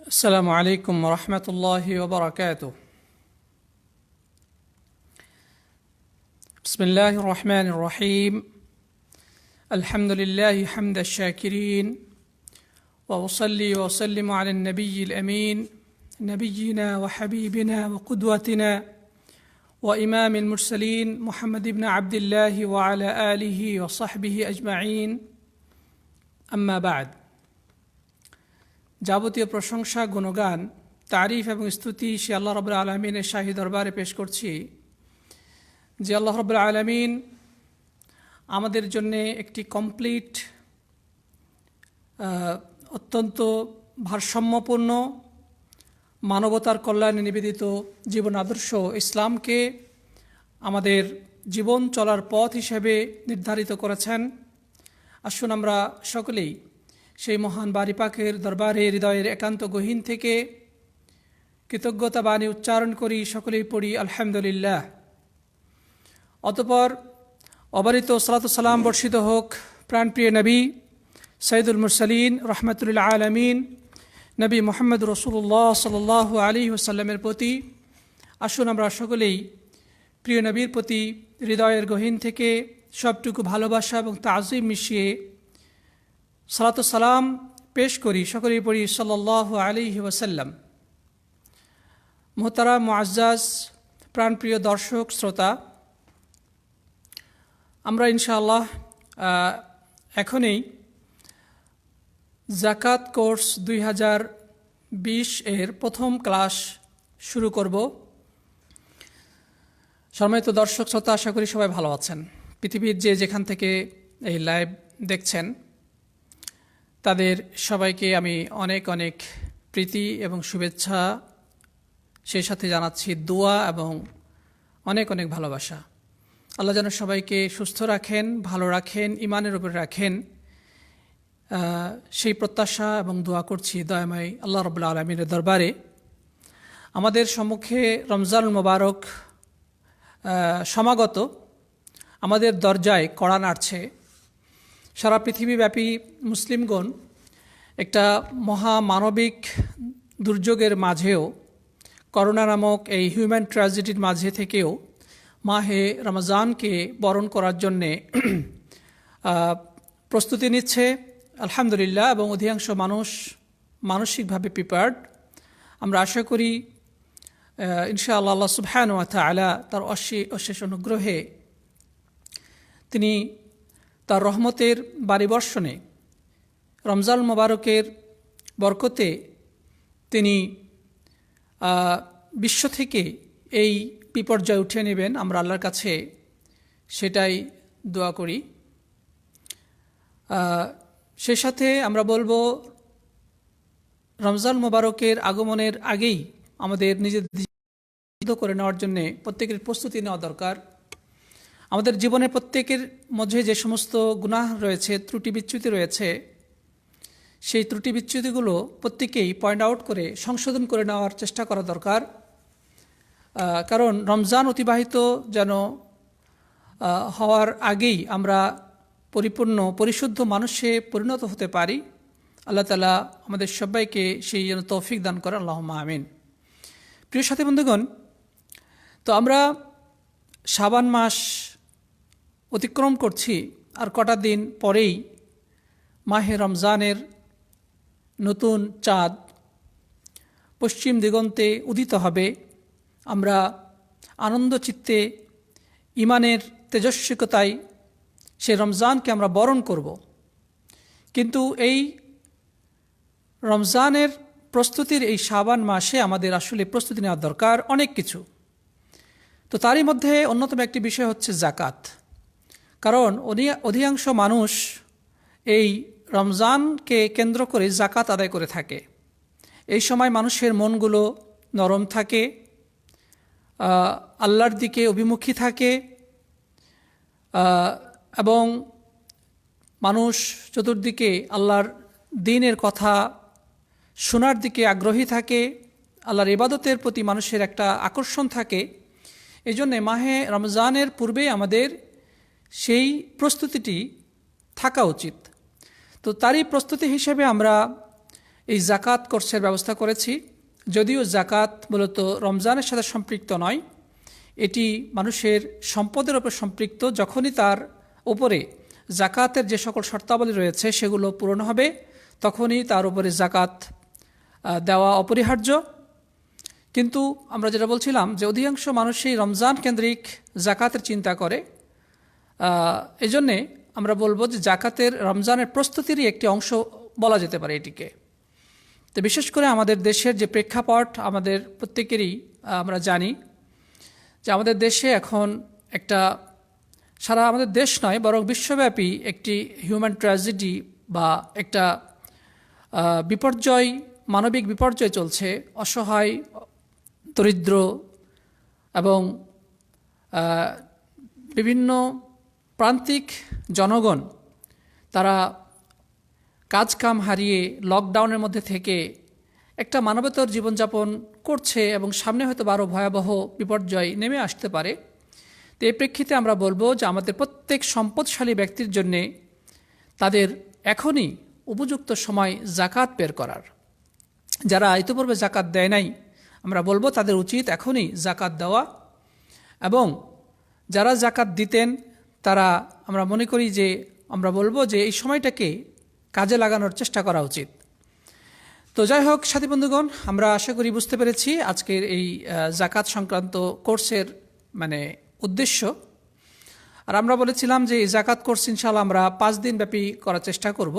السلام عليكم ورحمة الله وبركاته. بسم الله الرحمن الرحيم. الحمد لله حمد الشاكرين، وأصلي وأسلم على النبي الأمين نبينا وحبيبنا وقدوتنا وإمام المرسلين محمد بن عبد الله وعلى آله وصحبه أجمعين. أما بعد. যাবতীয় প্রশংসা, গুণগান, তারিফ এবং স্তুতি সে আল্লাহ রাব্বুল আলামিনের শাহী দরবারে পেশ করছি, যে আল্লাহ রাব্বুল আলামিন আমাদের জন্য একটি কমপ্লিট, অত্যন্ত ভারসাম্যপূর্ণ, মানবতার কল্যাণে নিবেদিত জীবন আদর্শ ইসলামকে আমাদের জীবন চলার পথ হিসেবে নির্ধারিত করেছেন। আসুন আমরা সকলেই সেই মহান বারী পাকের দরবারে হৃদয়ের একান্ত গহীন থেকে কৃতজ্ঞতা বাণী উচ্চারণ করি, সকলেই পড়ি আলহামদুলিল্লাহ। অতঃপর অবারিত সালাতু সালাম বর্ষিত হোক প্রাণপ্রিয় নবী সৈয়দুল মুরসালিন রহমতুল আলমিন নবী মুহাম্মদ রাসূলুল্লাহ সাল্লাল্লাহু আলাইহি ওয়াসাল্লামের প্রতি। আসুন আমরা সকলেই প্রিয় নবীর প্রতি হৃদয়ের গহীন থেকে সবটুকু ভালোবাসা এবং তাজিম মিশিয়ে সালাতু সালাম পেশ করি, সকলেই পড়ি সাল্লাল্লাহু আলাইহি ওয়াসাল্লাম। মুহতারাম মুআজ্জাজ প্রাণপ্রিয় দর্শক শ্রোতা, আমরা ইনশাআল্লাহ এখনই জাকাত কোর্স 2020 এর প্রথম ক্লাস শুরু করব। সম্মানিত দর্শক শ্রোতা, আশা করি সবাই ভালো আছেন। পৃথিবীর যেখান থেকে এই লাইভ দেখছেন তাদের সবাইকে আমি অনেক অনেক প্রীতি এবং শুভেচ্ছা, সেই সাথে জানাচ্ছি দোয়া এবং অনেক অনেক ভালোবাসা। আল্লাহ যেন সবাইকে সুস্থ রাখেন, ভালো রাখেন, ইমানের উপরে রাখেন, সেই প্রত্যাশা এবং দোয়া করছি দয়াময় আল্লাহ রাব্বুল আলামিনের দরবারে। আমাদের সম্মুখে রমজানুল মোবারক সমাগত, আমাদের দরজায় কড়া নাড়ছে। সারা পৃথিবীব্যাপী মুসলিমগণ একটা মহামানবিক দুর্যোগের মাঝেও, করোনা নামক এই হিউম্যান ট্র্যাজেডির মাঝে থেকেও মাহে রমজানকে বরণ করার জন্যে প্রস্তুতি নিচ্ছে আলহামদুলিল্লাহ, এবং অধিকাংশ মানুষ মানসিকভাবে প্রিপেয়ার্ড। আমরা আশা করি ইনশাআল্লাহ আল্লাহ সুবহানাহু ওয়া তাআলা তার অশেষ অনুগ্রহে তিনি তার রহমতের বারিবর্ষণে রমজান মোবারকের বরকতে তিনি বিশ্ব থেকে এই বিপর্যয় উঠিয়ে নেবেন। আমরা আল্লাহর কাছে সেটাই দোয়া করি। সেই সাথে আমরা বলবো, রমজান মোবারকের আগমনের আগেই আমাদের নিজেদের করে নেওয়ার জন্য প্রত্যেকের প্রস্তুতি নেওয়া দরকার। আমাদের জীবনে প্রত্যেকের মধ্যে যে সমস্ত গুনাহ রয়েছে, ত্রুটি বিচ্যুতি রয়েছে, সেই ত্রুটি বিচ্যুতিগুলো প্রত্যেকেই পয়েন্ট আউট করে সংশোধন করে নেওয়ার চেষ্টা করা দরকার। কারণ রমজান অতিবাহিত যেন হওয়ার আগেই আমরা পরিপূর্ণ পরিশুদ্ধ মানুষে পরিণত হতে পারি। আল্লাহ তাআলা আমাদের সবাইকে সেই যেন তৌফিক দান করেন, আল্লাহুম্মা আমিন। প্রিয় সাথী বন্ধুগণ, তো আমরা শাবান মাস অতিক্রম করছি, আর কটা দিন পরেই মাহে রমজানের নতুন চাঁদ পশ্চিম দিগন্তে উদিত হবে। আমরা আনন্দ চিত্তে ইমানের তেজস্বিকতায় সে রমজানকে আমরা বরণ করব। কিন্তু এই রমজানের প্রস্তুতির এই শাবান মাসে আমাদের আসলে প্রস্তুতি নেওয়া দরকার অনেক কিছু। তো তারই মধ্যে অন্যতম একটি বিষয় হচ্ছে জাকাত। কারণ অধিকাংশ মানুষ এই রমজানকে কেন্দ্র করে জাকাত আদায় করে থাকে। এই সময় মানুষের মনগুলো নরম থাকে, আল্লাহর দিকে অভিমুখী থাকে, এবং মানুষ চতুর্দিকে আল্লাহর দ্বীনের কথা শোনার দিকে আগ্রহী থাকে, আল্লাহর ইবাদতের প্রতি মানুষের একটা আকর্ষণ থাকে। এই জন্যে মাহে রমজানের পূর্বে আমাদের সেই প্রস্তুতিটি থাকা উচিত। তো তারই প্রস্তুতি হিসেবে আমরা এই জাকাত কোর্সের ব্যবস্থা করেছি। যদিও জাকাত মূলত রমজানের সাথে সম্পৃক্ত নয়, এটি মানুষের সম্পদের উপর সম্পৃক্ত। যখনই তার উপরে জাকাতের যে সকল শর্তাবলী রয়েছে সেগুলো পূরণ হবে, তখনই তার উপরে জাকাত দেওয়া অপরিহার্য। কিন্তু আমরা যেটা বলছিলাম যে অধিকাংশ মানুষই রমজান কেন্দ্রিক জাকাতের চিন্তা করে। এজন্যে আমরা বলবো যে জাকাতের রমজানের প্রস্তুতিরই একটি অংশ বলা যেতে পারে এটিকে। তো বিশেষ করে আমাদের দেশের যে প্রেক্ষাপট আমাদের প্রত্যেকেরই আমরা জানি যে আমাদের দেশে এখন একটা, সারা আমাদের দেশ নয় বরং বিশ্বব্যাপী একটি হিউম্যান ট্র্যাজেডি বা একটা বিপর্যয়, মানবিক বিপর্যয় চলছে। অসহায়, দরিদ্র এবং বিভিন্ন প্রান্তিক জনগণ তারা কাজ কাম হারিয়ে লকডাউনের মধ্যে থেকে একটা মানবতার জীবনযাপন করছে এবং সামনে হয়তো আরও ভয়াবহ বিপর্যয় নেমে আসতে পারে। তো এই প্রেক্ষিতে আমরা বলবো যে আমাদের প্রত্যেক সম্পদশালী ব্যক্তির জন্যে তাদের এখনই উপযুক্ত সময় জাকাত বের করার। যারা ইতিপূর্বে জাকাত দেয় নাই, আমরা বলবো তাদের উচিত এখনই জাকাত দেওয়া। এবং যারা জাকাত দিতেন তারা, আমরা মনে করি যে আমরা বলবো যে এই সময়টাকে কাজে লাগানোর চেষ্টা করা উচিত। তো যাই হোক সাথী বন্ধুগণ, আমরা আশা করি বুঝতে পেরেছি আজকের এই জাকাত সংক্রান্ত কোর্সের উদ্দেশ্য। আর আমরা বলেছিলাম যে এই জাকাত কোর্স ইনশাআল্লাহ আমরা 5 দিন ব্যাপী করার চেষ্টা করব।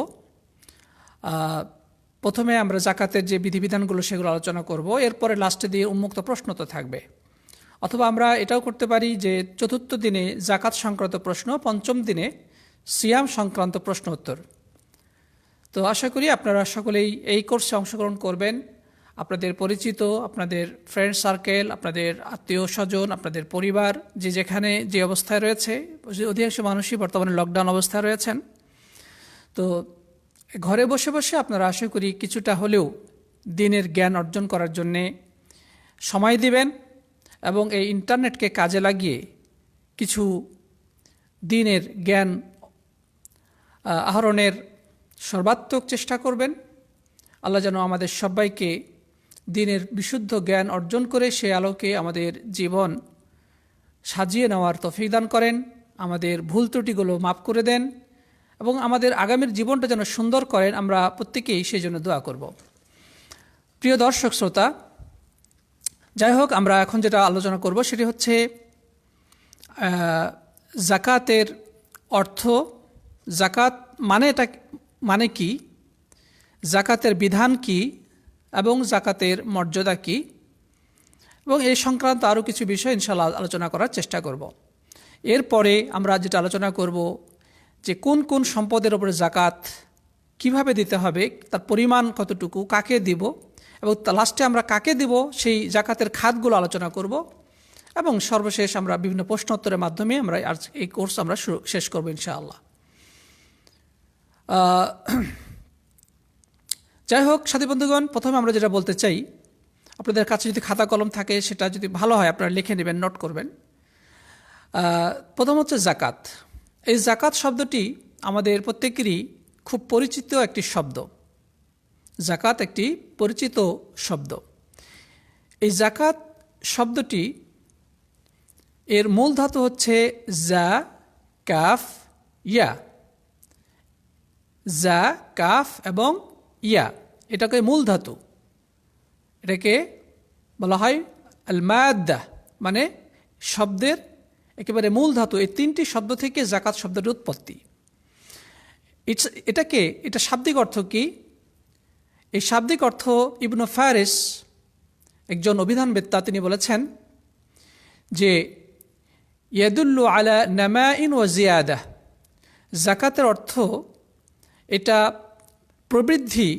প্রথমে আমরা জাকাতের যে বিধিবিধানগুলো সেগুলো আলোচনা করব, এরপরে লাস্টে দিয়ে উন্মুক্ত প্রশ্ন তো থাকবে। অথবা আমরা এটাও করতে পারি যে 4র্থ দিনে জাকাত সংক্রান্ত প্রশ্ন, 5ম দিনে সিয়াম সংক্রান্ত প্রশ্ন উত্তর। তো আশা করি আপনারা সকলেই এই কোর্সে অংশগ্রহণ করবেন। আপনাদের পরিচিত, আপনাদের ফ্রেন্ড সার্কেল, আপনাদের আত্মীয় স্বজন, আপনাদের পরিবার যে যেখানে যে অবস্থায় রয়েছে, অধিকাংশ মানুষই বর্তমানে লকডাউন অবস্থায় রয়েছেন। তো ঘরে বসে বসে আপনারা আশা করি কিছুটা হলেও দিনের জ্ঞান অর্জন করার জন্যে সময় দিবেন এবং এই ইন্টারনেটকে কাজে লাগিয়ে কিছু দিনের জ্ঞান আহরণের সর্বাত্মক চেষ্টা করবেন। আল্লাহ যেন আমাদের সবাইকে দিনের বিশুদ্ধ জ্ঞান অর্জন করে সে আলোকে আমাদের জীবন সাজিয়ে নেওয়ার তৌফিক দান করেন, আমাদের ভুল ত্রুটিগুলো মাফ করে দেন এবং আমাদের আগামীর জীবনটা যেন সুন্দর করেন। আমরা প্রত্যেকেই সেই জন্য দোয়া করব। প্রিয় দর্শক শ্রোতা, যাই হোক আমরা এখন যেটা আলোচনা করব সেটি হচ্ছে জাকাতের অর্থ, জাকাত মানে কি, জাকাতের বিধান কি এবং জাকাতের মর্যাদা কি, এবং এই সংক্রান্ত আরও কিছু বিষয় ইনশাআল্লাহ আলোচনা করার চেষ্টা করব। এরপরে আমরা যেটা আলোচনা করব যে কোন কোন সম্পদের উপরে জাকাত কিভাবে দিতে হবে, তার পরিমাণ কতটুকু, কাকে দিব, এবং লাস্টে আমরা কাকে দিব সেই জাকাতের খাতগুলো আলোচনা করব। এবং সর্বশেষ আমরা বিভিন্ন প্রশ্নোত্তরের মাধ্যমে আমরা এই কোর্স আমরা শেষ করব ইনশাআল্লাহ। যাই হোক সাথী বন্ধুগণ, প্রথমে আমরা যেটা বলতে চাই, আপনাদের কাছে যদি খাতা কলম থাকে সেটা যদি ভালো হয় আপনারা লিখে নেবেন, নোট করবেন। প্রথম হচ্ছে জাকাত। এই জাকাত শব্দটি আমাদের প্রত্যেকেরই খুব পরিচিত একটি শব্দ। জাকাত একটি পরিচিত শব্দ। এই জাকাত শব্দটি এর মূল ধাতু হচ্ছে জা কাফ ইয়া। জা কাফ এবং ইয়া, এটাকে মূল ধাতু, এটাকে বলা হয় আল মাদ্দা, মানে শব্দের একেবারে মূল ধাতু। এই 3টি শব্দ থেকে জাকাত শব্দের উৎপত্তি। এটা শাব্দিক অর্থ কি? এই শাব্দিক অর্থ ইবনু ফারিস, একজন অভিধানবেত্তা, তিনি বলেছেন যে ইয়াদুল্লু আলা নামাইন ওয়া জিয়াদা। জাকাতের অর্থ এটা প্রবৃদ্ধি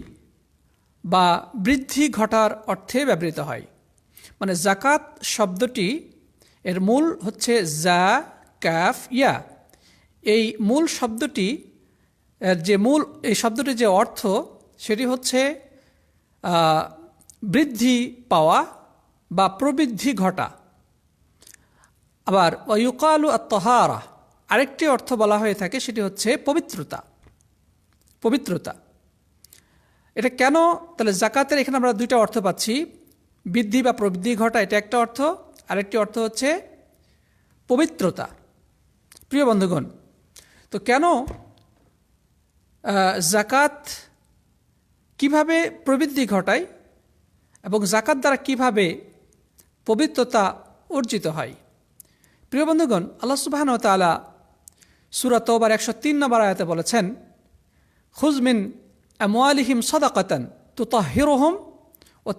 বা বৃদ্ধি ঘটার অর্থে ব্যবহৃত হয়। মানে জাকাত শব্দটি এর মূল হচ্ছে জা কাফ ইয়া। এই মূল শব্দটি এই শব্দটির যে অর্থ সেটি হচ্ছে বৃদ্ধি পাওয়া বা প্রবৃদ্ধি ঘটা। আবার ওয়ায়ুকালু আত-তাহারা, আরেকটি অর্থ বলা হয়ে থাকে, সেটি হচ্ছে পবিত্রতা। এটা কেন তাহলে জাকাতের এখানে আমরা দুইটা অর্থ পাচ্ছি, বৃদ্ধি বা প্রবৃদ্ধি ঘটা, এটা একটা অর্থ, আরেকটি অর্থ হচ্ছে পবিত্রতা। প্রিয় বন্ধুগণ, তো কেন জাকাত কিভাবে প্রবৃদ্ধি ঘটায় এবং জাকাত দ্বারা কিভাবে পবিত্রতা অর্জিত হয়? প্রিয় বন্ধুগণ, আল্লাহ সুবহানাহু ওয়া তাআলা সূরা তাওবার 103 নম্বর আয়াতে বলেছেন, খুয মিন আমওয়ালিহিম সাদাকাতান তুতাহহিরুহুম ওয়া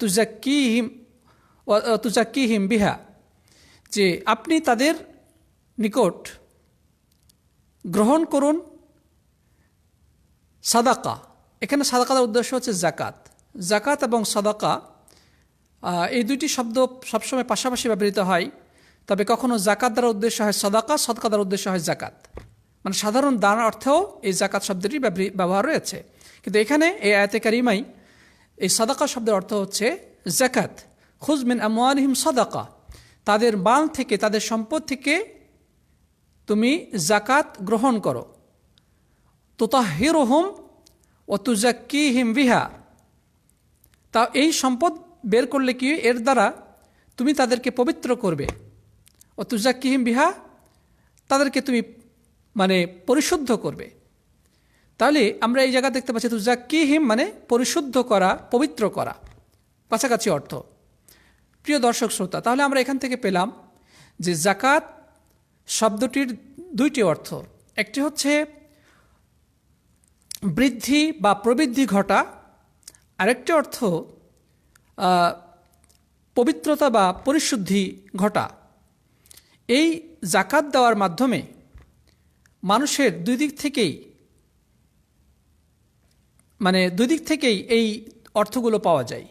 তুযাক্কিহিম বিহা, যে আপনি তাদের নিকট গ্রহণ করুন সাদাকা। এখানে সাদাকার উদ্দেশ্য হচ্ছে জাকাত। জাকাত এবং সাদাকা এই দুইটি শব্দ সবসময় পাশাপাশি ব্যবহৃত হয়, তবে কখনো জাকাত দ্বারা উদ্দেশ্য হয় সাদাকা, সদকা দ্বারা উদ্দেশ্য হয় জাকাত। মানে সাধারণ দান অর্থেও এই জাকাত শব্দটি ব্যবহার রয়েছে, কিন্তু এখানে এই আয়াতে কারিমাই এই সাদাকা শব্দের অর্থ হচ্ছে জাকাত। খুয মিন আমওয়ালিহিম সাদাকা, তাদের মাল থেকে, তাদের সম্পদ থেকে তুমি জাকাত গ্রহণ করো। তুতাহহিরুহুম ওয়া তুযাক্কিহিম বিহা, তা এই সম্পদ বের করলে কি এর দ্বারা তুমি তাদেরকে পবিত্র করবে। ও তুযাক্কিহিম বিহা, তাদেরকে তুমি মানে পরিশুদ্ধ করবে। তাহলে আমরা এই জায়গা দেখতে পাচ্ছি তুযাক্কিহিম মানে পরিশুদ্ধ করা, পবিত্র করা, কাছাকাছি অর্থ। প্রিয় দর্শক শ্রোতা, তাহলে আমরা এখান থেকে পেলাম যে জাকাত শব্দটির দুইটি অর্থ, একটি হচ্ছে বৃদ্ধি বা প্রবৃদ্ধি ঘটা, আরেকটি অর্থ পবিত্রতা বা পরিশুদ্ধি ঘটা। এই জাকাত দেওয়ার মাধ্যমে মানুষের দুই দিক থেকেই এই অর্থগুলো পাওয়া যায়।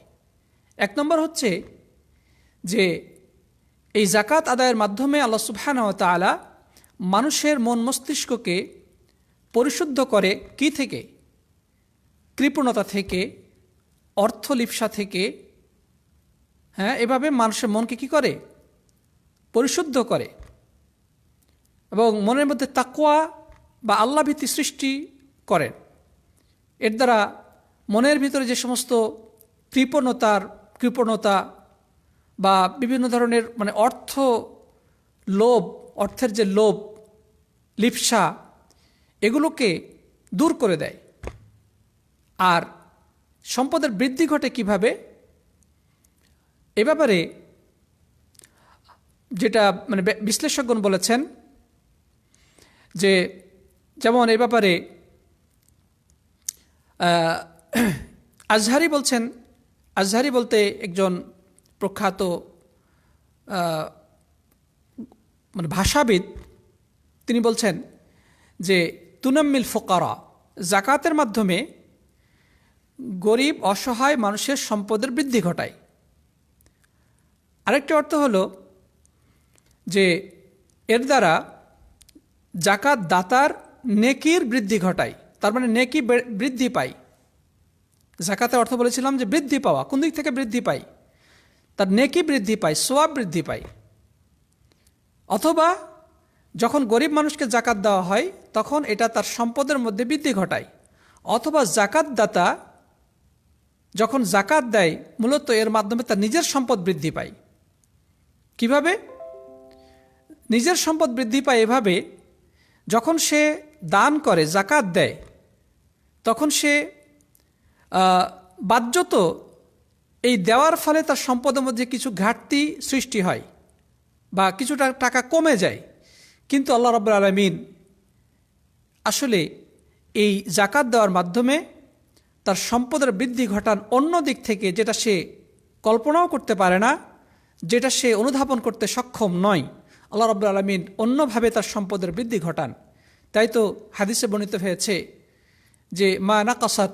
এক নম্বর হচ্ছে যে এই জাকাত আদায়ের মাধ্যমে আল্লাহ সুবহানাহু ওয়া তাআলা মানুষের মন মস্তিষ্ককে পরিশুদ্ধ করে কি থেকে? কৃপণতা থেকে, অর্থলিপ্সা থেকে। হ্যাঁ, এভাবে মানুষের মনকে কি করে? পরিশুদ্ধ করে এবং মনের মধ্যে তাকওয়া বা আল্লাহভীতি সৃষ্টি করেন। এর দ্বারা মনের ভিতরে যে সমস্ত কৃপণতা বা বিভিন্ন ধরনের মানে অর্থের যে লোভ, লিপ্সা, এগুলোকে দূর করে দেয়। আর সম্পদের বৃদ্ধি ঘটে কিভাবে? এ ব্যাপারে যেটা মানে বিশ্লেষকগণ বলেছেন যে, যেমন এই ব্যাপারে আজহারি বলতে একজন প্রখ্যাত মানে ভাষাবিদ, তিনি বলছেন যে তুনাম্মিল ফুকারা, জাকাতের মাধ্যমে গরিব অসহায় মানুষের সম্পদের বৃদ্ধি ঘটায়। আরেকটি অর্থ হলো যে এর দ্বারা জাকাত দাতার নেকির বৃদ্ধি ঘটায়, তার মানে নেকি বৃদ্ধি পায়। জাকাতের অর্থ বলেছিলাম যে বৃদ্ধি পাওয়া, কোন দিক থেকে বৃদ্ধি পায়? তার নেকি বৃদ্ধি পায়, সওয়াব বৃদ্ধি পায়। অথবা যখন গরিব মানুষকে জাকাত দেওয়া হয় তখন এটা তার সম্পদের মধ্যে বৃদ্ধি ঘটায়। অথবা জাকাত দাতা যখন জাকাত দেয় মূলত এর মাধ্যমে তার নিজের সম্পদ বৃদ্ধি পায়। কিভাবে নিজের সম্পদ বৃদ্ধি পায়? এভাবে যখন সে দান করে, জাকাত দেয়, তখন সে বাধ্যত এই দেওয়ার ফলে তার সম্পদের মধ্যে কিছু ঘাটতি সৃষ্টি হয় বা কিছুটা টাকা কমে যায়, কিন্তু আল্লাহ রাব্বুল আলামিন আসলে এই জাকাত দেওয়ার মাধ্যমে তার সম্পদের বৃদ্ধি ঘটান অন্য দিক থেকে, যেটা সে কল্পনাও করতে পারে না, যেটা সে অনুধাবন করতে সক্ষম নয়। আল্লাহ রাব্বুল আলামিন অন্যভাবে তার সম্পদের বৃদ্ধি ঘটান। তাই তো হাদিসে বর্ণিত হয়েছে যে মা নাকাসাত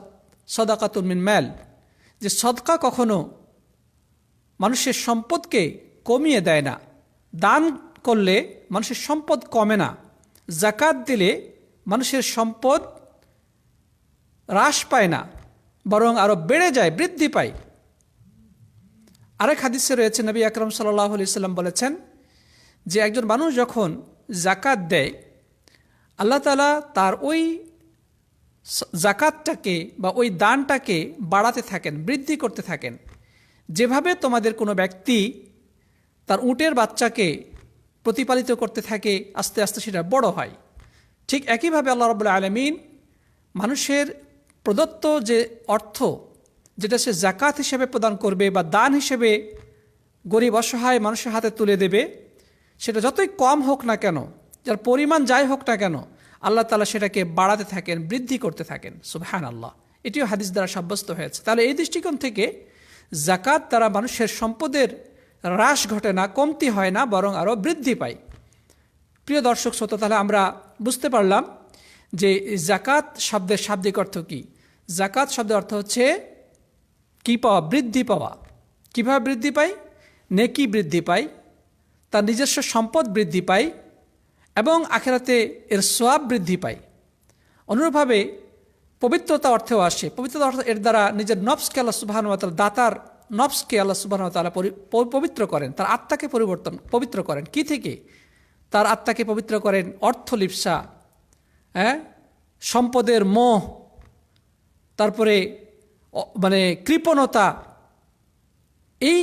সাদাকাতুন মিন মাল, যে সদকা কখনো মানুষের সম্পদকে কমিয়ে দেয় না। দান করলে মানুষের সম্পদ কমে না, জাকাত দিলে মানুষের সম্পদ হ্রাস পায় না, বরং আরো বেড়ে যায়, বৃদ্ধি পায়। আরেক হাদিসে রয়েছে নবী আকরাম সাল্লাল্লাহু আলাইহি সাল্লাম বলেছেন যে একজন মানুষ যখন জাকাত দেয়, আল্লাহ তাআলা তার ওই জাকাতটাকে বা ওই দানটাকে বাড়াতে থাকেন, বৃদ্ধি করতে থাকেন। যেভাবে তোমাদের কোনো ব্যক্তি তার উটের বাচ্চাকে প্রতিপালিত করতে থাকে, আস্তে আস্তে সেটা বড় হয়, ঠিক একইভাবে আল্লাহ রাব্বুল আলামিন মানুষের প্রদত্ত যে অর্থ, যেটা সে জাকাত হিসেবে প্রদান করবে বা দান হিসেবে গরিব অসহায় মানুষের হাতে তুলে দেবে, সেটা যতই কম হোক না কেন, যার পরিমাণ যাই হোক না কেন, আল্লাহ তাআলা সেটাকে বাড়াতে থাকেন, বৃদ্ধি করতে থাকেন। সুবহানাল্লাহ। এটিও হাদিস দ্বারা সাব্যস্ত হয়েছে। তাহলে এই দৃষ্টিকোণ থেকে জাকাত দ্বারা মানুষের সম্পদের হ্রাস ঘটে না, কমতি হয় না, বরং আরও বৃদ্ধি পায়। প্রিয় দর্শক শ্রোতা, তাহলে আমরা বুঝতে পারলাম যে জাকাত শব্দের শাব্দিক অর্থ কী। জাকাত শব্দের অর্থ হচ্ছে কি পাওয়া, বৃদ্ধি পাওয়া। কিভাবে বৃদ্ধি পায়? নেকি বৃদ্ধি পায়, তার নিজস্ব সম্পদ বৃদ্ধি পায় এবং আখিরাতে এর সওয়াব বৃদ্ধি পায়। অনুরূপভাবে পবিত্রতা অর্থেও আসে। পবিত্রতা অর্থ এর দ্বারা নিজের নফসকে আল্লাহ সুবহানাহু ওয়া তাআলা, দাতার নফসকে আল্লাহ সুবহানাহু ওয়া তাআলা পবিত্র করেন, তার আত্মাকে পবিত্র করেন। কি থেকে? তার আত্মাকে পবিত্র করেন অর্থ লিপ্সা, সম্পদের মোহ, তারপরে কৃপণতা, এই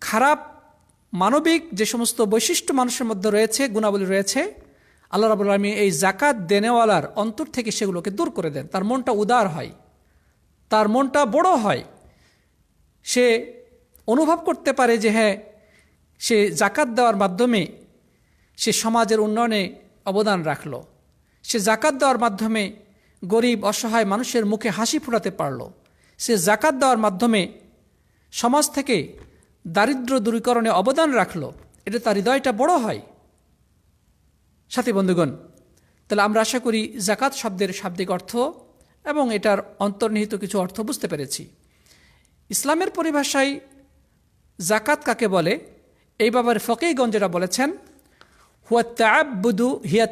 খারাপ মানবিক যে সমস্ত বৈশিষ্ট্য মানুষের মধ্যে রয়েছে, গুণাবলী রয়েছে, আল্লাহ রাব্বুল আলামিন এই জাকাত দেনেওয়ালার অন্তর থেকে সেগুলোকে দূর করে দেন। তার মনটা উদার হয়, তার মনটা বড় হয়, সে অনুভব করতে পারে যে হ্যাঁ, সে জাকাত দেওয়ার মাধ্যমে সে সমাজের উন্নয়নে অবদান রাখল, সে জাকাত দেওয়ার মাধ্যমে গরিব অসহায় মানুষের মুখে হাসি ফোটাতে পারল, সে জাকাত দেওয়ার মাধ্যমে সমাজ থেকে দারিদ্র্য দূরীকরণে অবদান রাখল। এটা তার হৃদয়টা বড় হয়। সাথী বন্ধুগণ, তাহলে আমরা আশা করি জাকাত শব্দের শাব্দিক অর্থ এবং এটার অন্তর্নিহিত কিছু অর্থ বুঝতে পেরেছি। ইসলামের পরিভাষায় জাকাত কাকে বলে, এই ব্যাপারে ফকিহগণ যেটা বলেছেন, হুয়া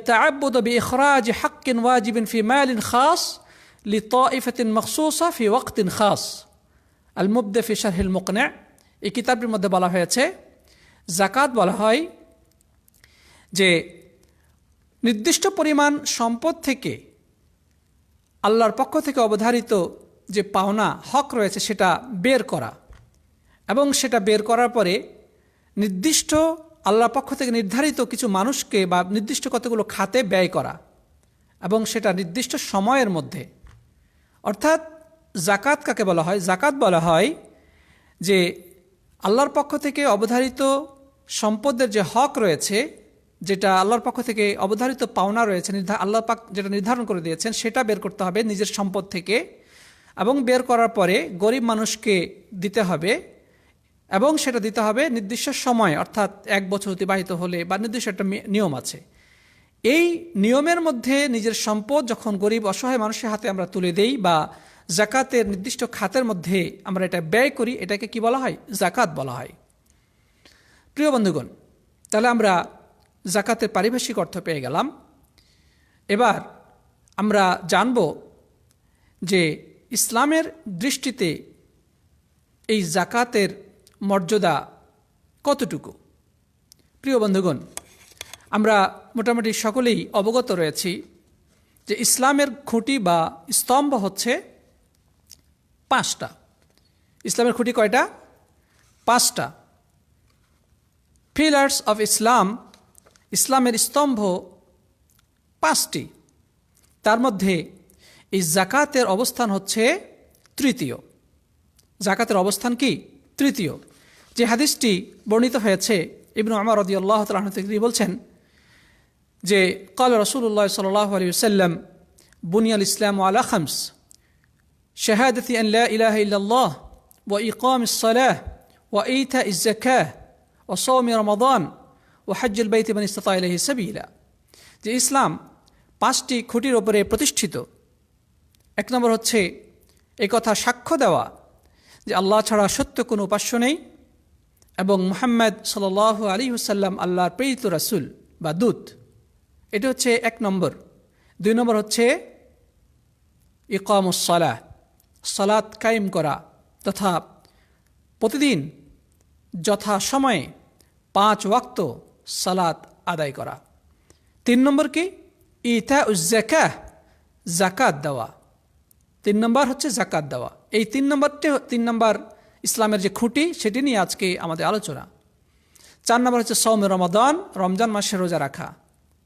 তাআব্বুদু বিইখরাজ হাক্কিন ওয়াজিবিন ফি মালিন খাস লিতাইফাতিন মাখসুসা ফি ওয়াক্তিন খাস। আল মুবদা ফি শারহিল মুকনি'। এই কিতাবটির মধ্যে বলা হয়েছে, জাকাত বলা হয় যে নির্দিষ্ট পরিমাণ সম্পদ থেকে আল্লাহর পক্ষ থেকে অবধারিত যে পাওনা হক রয়েছে সেটা বের করা, এবং সেটা বের করার পরে নির্দিষ্ট আল্লাহর পক্ষ থেকে নির্ধারিত কিছু মানুষকে বা নির্দিষ্ট কতগুলো খাতে ব্যয় করা, এবং সেটা নির্দিষ্ট সময়ের মধ্যে। অর্থাৎ জাকাত কাকে বলা হয়? জাকাত বলা হয় যে আল্লাহর পক্ষ থেকে অবধারিত সম্পদের যে হক রয়েছে, যেটা আল্লাহর পক্ষ থেকে অবধারিত পাওনা রয়েছে, আল্লাহ পাক যেটা নির্ধারণ করে দিয়েছেন, সেটা বের করতে হবে নিজের সম্পদ থেকে, এবং বের করার পরে গরিব মানুষকে দিতে হবে, এবং সেটা দিতে হবে নির্দিষ্ট সময়, অর্থাৎ 1 বছর অতিবাহিত হলে, বা নির্দিষ্ট একটা নিয়ম আছে। এই নিয়মের মধ্যে নিজের সম্পদ যখন গরিব অসহায় মানুষের হাতে আমরা তুলে দেই বা জাকাতের নির্দিষ্ট খাতের মধ্যে আমরা এটা ব্যয় করি, এটাকে কি বলা হয়? জাকাত বলা হয়। প্রিয় বন্ধুগণ, তাহলে আমরা জাকাতের পারিভাষিক অর্থ পেয়ে গেলাম। এবার আমরা জানব যে ইসলামের দৃষ্টিতে এই জাকাতের মর্যাদা কতটুকু। প্রিয় বন্ধুগণ, আমরা মোটামুটি সকলেই অবগত রয়েছি যে ইসলামের খুঁটি বা স্তম্ভ হচ্ছে 5টা। ইসলামের খুঁটি কয়টা? 5টা। পিলার্স অফ ইসলাম, ইসলামের স্তম্ভ 5টি। তার মধ্যে এই জাকাতের অবস্থান হচ্ছে তৃতীয়। জাকাতের অবস্থান কি? তৃতীয়। যে হাদিসটি বর্ণিত হয়েছে ইবনু উমর রাদিয়াল্লাহু তাআলা আনহু থেকে, বলছেন যে قال রাসূলুল্লাহ সাল্লাল্লাহু আলাইহি ওয়াসাল্লাম বুনিয়াল ইসলামু আলা খামস শাহাদাতি আন লা ইলাহা ইল্লাল্লাহ ওয়া ইকামিস সালাহ ওয়া ইতাইজ যাকাহ ওয়া সাওমি রমাদান ওয়া হজ্জুল বাইতি মান ইসতাতা ইলাইহি সাবিলা। যে ইসলাম 5টি খুঁটির উপরে প্রতিষ্ঠিত। 1 নম্বর হচ্ছে এই কথা সাক্ষ্য দেওয়া যে আল্লাহ ছাড়া সত্য কোনো উপাস্য নেই এবং মুহাম্মদ সাল্লাল্লাহু আলাইহি ওয়াসাল্লাম আল্লাহর প্রেরিত রাসূল বা দূত। এটা হচ্ছে 1 নম্বর। 2 নম্বর হচ্ছে ইকামুস সালাহ, সালাত কায়েম করা তথা প্রতিদিন যথাসময়ে 5 ওয়াক্ত সালাত আদায় করা। 3 নম্বর কি? ইতাউজ যাকাহ, যাকাত দেওয়া। 3 নম্বর হচ্ছে জাকাত দেওয়া। এই 3 নম্বর ইসলামের যে খুঁটি, সেটি নিয়ে আজকে আমাদের আলোচনা। 4 নম্বর হচ্ছে সওমে রমাদান, রমজান মাসে রোজা রাখা।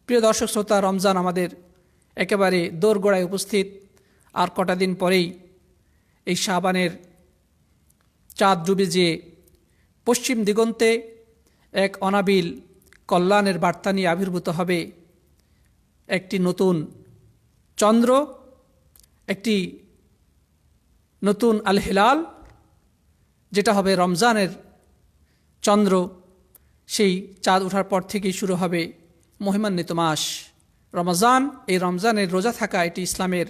প্রিয় দর্শক শ্রোতা, রমজান আমাদের একেবারে দোরগোড়ায় উপস্থিত। আর কটা দিন পরেই এই শাবানের চাঁদ ডুবে যে পশ্চিম দিগন্তে এক অনাবিল কল্যাণের বার্তা নিয়ে আবির্ভূত হবে একটি নতুন চন্দ্র, একটি নতুন আল হিলাল, যেটা হবে রমজানের চন্দ্র। সেই চাঁদ ওঠার পর থেকেই শুরু হবে মহিমান্বিত মাস রমজান। এই রমজানের রোজা থাকা এটি ইসলামের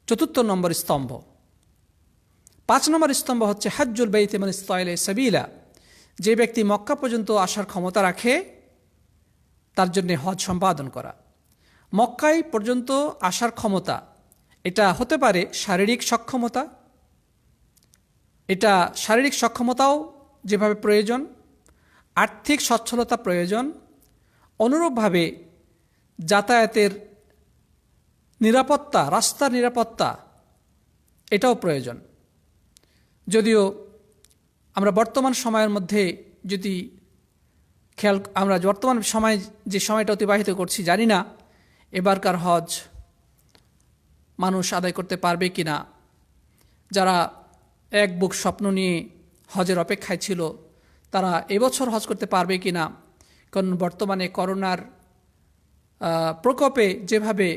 4 নম্বর স্তম্ভ। 5 নম্বর স্তম্ভ হচ্ছে হাজ্জুল বাইতি মান ইসতাতা ইলাইহি সাবিলা। যে ব্যক্তি মক্কা পর্যন্ত আসার ক্ষমতা রাখে তার জন্য হজ সম্পাদন করা। মক্কায় পর্যন্ত আসার ক্ষমতা, এটা হতে পারে শারীরিক সক্ষমতা, এটা শারীরিক সক্ষমতাও যেভাবে প্রয়োজন, আর্থিক সচ্ছলতা প্রয়োজন, অনুরূপভাবে যাতায়াতের নিরাপত্তা, রাস্তার নিরাপত্তা, এটাও প্রয়োজন। যদিও আমরা বর্তমান সময়ের মধ্যে যদি আমরা বর্তমান সময় যে সময়টা অতিবাহিত করছি, জানি না এবারকার হজ মানুষ আদায় করতে পারবে কি না। যারা এক বুক স্বপ্ন নিয়ে হজের অপেক্ষায় ছিল, তারা এবছর হজ করতে পারবে কি না। কারণ বর্তমানে করোনার প্রকোপে যেভাবে